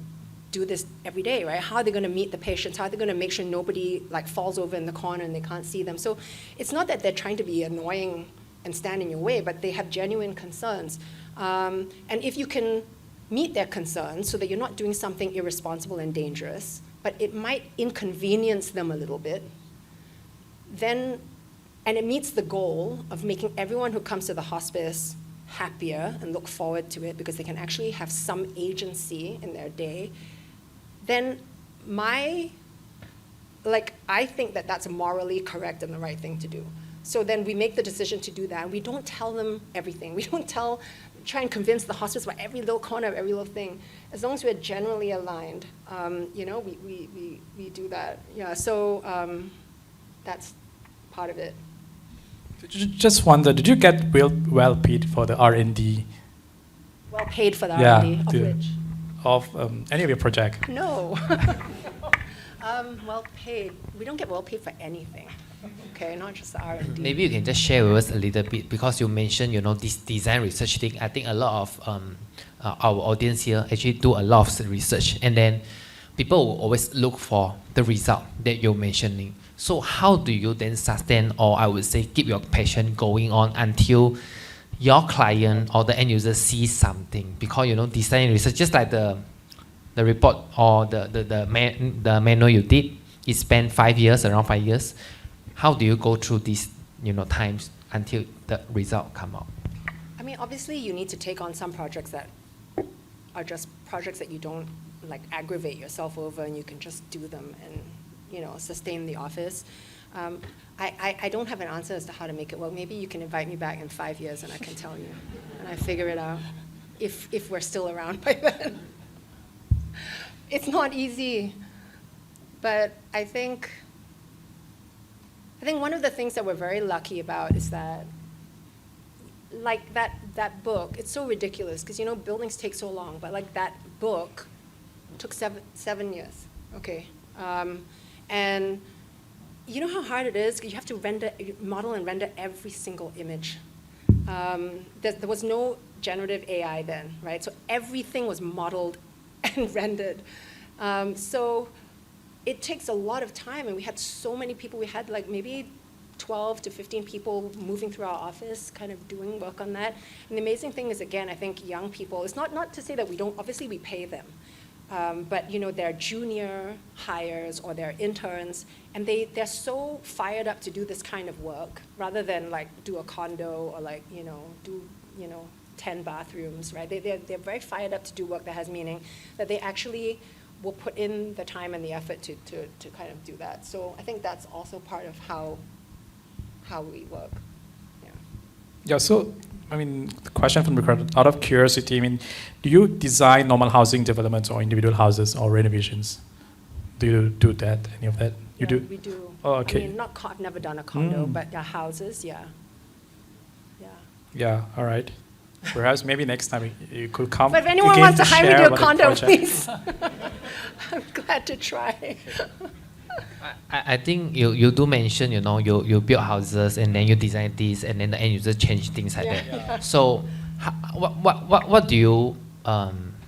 do this every day, right? How are they going to meet the patients? How are they going to make sure nobody falls over in the corner and they can't see them? So it's not that they're trying to be annoying and stand in your way, but they have genuine concerns. And if you can meet their concerns so that you're not doing something irresponsible and dangerous, but it might inconvenience them a little bit, and it meets the goal of making everyone who comes to the hospice happier and look forward to it because they can actually have some agency in their day, then I think that that's morally correct and the right thing to do. So then we make the decision to do that. We don't tell them everything. We don't try and convince the hospice about every little corner of every little thing. As long as we're generally aligned, we do that. Yeah, so that's part of it. Just wonder, did you get well paid for the R&D Well paid for the Yeah, R&D, of the- which? of any of your project? No. Well paid. We don't get well paid for anything. Okay, not just the R&D. Maybe you can just share with us a little bit because you mentioned, this design research thing. I think a lot of our audience here actually do a lot of research, and then people will always look for the result that you're mentioning. So how do you then sustain, or I would say, keep your passion going on until your client or the end user sees something? Because design research, just like the report or the manual you did, it spent 5 years, around 5 years. How do you go through these times until the result come out? I mean, obviously, you need to take on some projects that are just projects that you don't aggravate yourself over, and you can just do them and sustain the office. I don't have an answer as to how to make it work. Maybe you can invite me back in 5 years and I can tell you, and I figure it out if we're still around by then. It's not easy, but I think one of the things that we're very lucky about is that, like that book, it's so ridiculous because buildings take so long, but like that book took seven years, okay, and you know how hard it is? You have to model and render every single image. There was no generative AI then, right? So everything was modeled and rendered. So it takes a lot of time, and we had so many people. We had maybe 12 to 15 people moving through our office, kind of doing work on that. And the amazing thing is, again, I think young people, it's not to say that we don't, obviously we pay them, but they're junior hires or they're interns, and they're so fired up to do this kind of work rather than do a condo or do 10 bathrooms, right? They're very fired up to do work that has meaning, that they actually will put in the time and the effort to kind of do that. So I think that's also part of how we work. Yeah. Yeah, so, the question from the crowd, out of curiosity, do you design normal housing developments or individual houses or renovations? Do you do that, any of that? You do? We do. Oh, okay. I've never done a condo, but houses, yeah. Yeah. Yeah, all right. Perhaps maybe next time you could come But if anyone again wants to hire me to share do a about the condo, project. please. I'm glad to try. I think you do mention, you build houses and then you design this and then the end user change things like Yeah. that. So what do you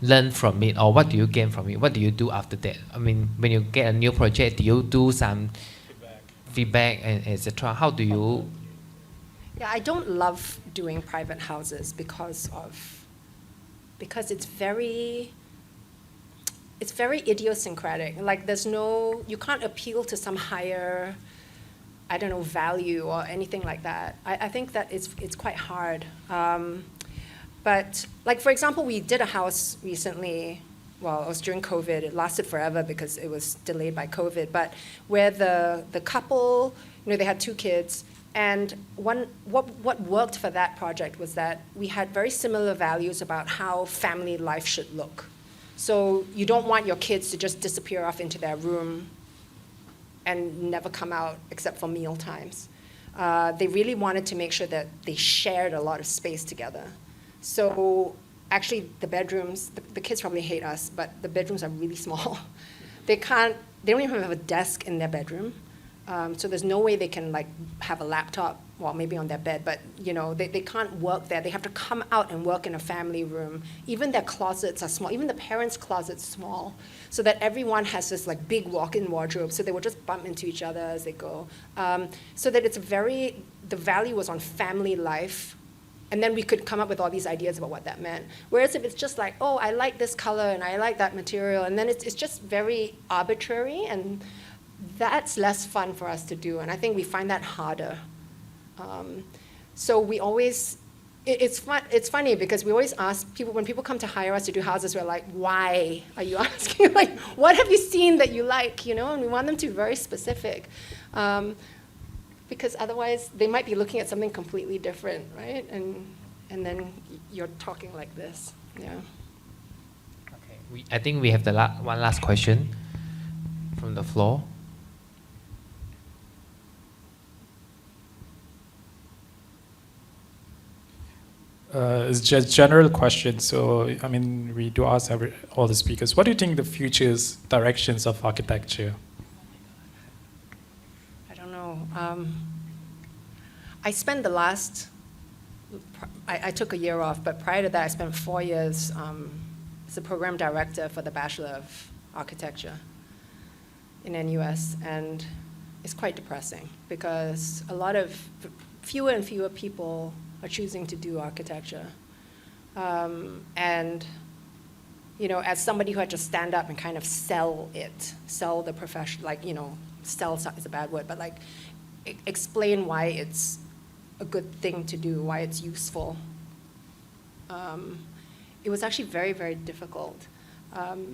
learn from it, or what do you gain from it? What do you do after that? When you get a new project, do you do some feedback and etc.? How do you? Yeah, I don't love doing private houses because it's very idiosyncratic. You can't appeal to some higher, value or anything like that. I think that it's quite hard. But for example, we did a house recently. Well, it was during COVID. It lasted forever because it was delayed by COVID. But where the couple, they had 2 kids. And what worked for that project was that we had very similar values about how family life should look. So you don't want your kids to just disappear off into their room and never come out except for meal times. They really wanted to make sure that they shared a lot of space together. So actually the bedrooms, the kids probably hate us, but the bedrooms are really small. They don't even have a desk in their bedroom. So there's no way they can have a laptop, well, maybe on their bed, but they can't work there. They have to come out and work in a family room. Even their closets are small. Even the parents' closet's small, so that everyone has this big walk-in wardrobe. So they will just bump into each other as they go. So that the value was on family life, and then we could come up with all these ideas about what that meant. Whereas if it's just oh, I like this color and I like that material, and then it's just very arbitrary, and that's less fun for us to do, and I think we find that harder. So we always, it's funny because we always ask people, when people come to hire us to do houses, we're like, why are you asking? What have you seen that you like, And we want them to be very specific. Because otherwise they might be looking at something completely different, right? And then you're talking like this, yeah. Okay. I think we have the one last question from the floor. It's just general question. So, I mean, we do ask all the speakers, what do you think the future's directions of architecture? I don't know. I spent the last, I took a year off, but prior to that, I spent 4 years as a program director for the Bachelor of Architecture in NUS, and it's quite depressing because fewer and fewer people are choosing to do architecture. And, you know, as somebody who had to stand up and kind of sell the profession, like, you know, sell is a bad word, but like explain why it's a good thing to do, why it's useful. It was actually very, very difficult.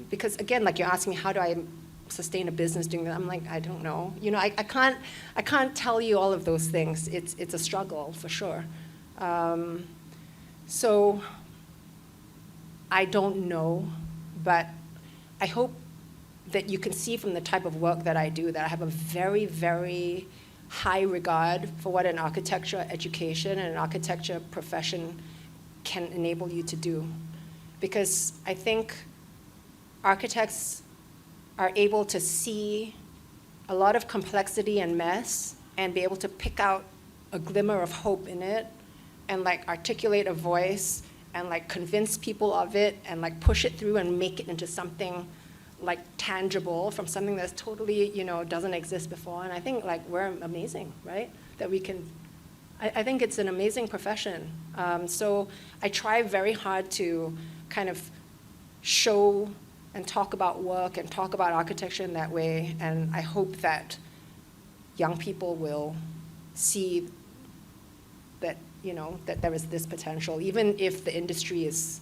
Because again, like you're asking me, how do I sustain a business doing that? I'm like, I don't know. You know, I can't tell you all of those things. It's a struggle for sure. So I don't know, but I hope that you can see from the type of work that I do that I have a very, very high regard for what an architecture education and an architecture profession can enable you to do. Because I think architects are able to see a lot of complexity and mess and be able to pick out a glimmer of hope in it and like articulate a voice and like convince people of it and like push it through and make it into something like tangible from something that's totally, you know, doesn't exist before. And I think like we're amazing, right? That we can, I think it's an amazing profession. So I try very hard to kind of show and talk about work and talk about architecture in that way. And I hope that young people will see that, you know, that there is this potential, even if the industry is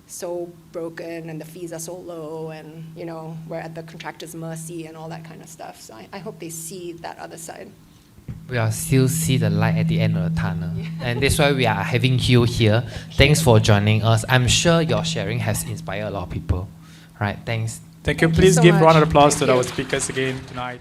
so broken and the fees are so low and, you know, we're at the contractor's mercy and all that kind of stuff. So I hope they see that other side. We are still see the light at the end of the tunnel. Yeah. And that's why we are having you here. Thanks for joining us. I'm sure your sharing has inspired a lot of people. Right, thanks. Thank you. Thank you Please so give a round much. of applause Thank to you. our speakers again tonight.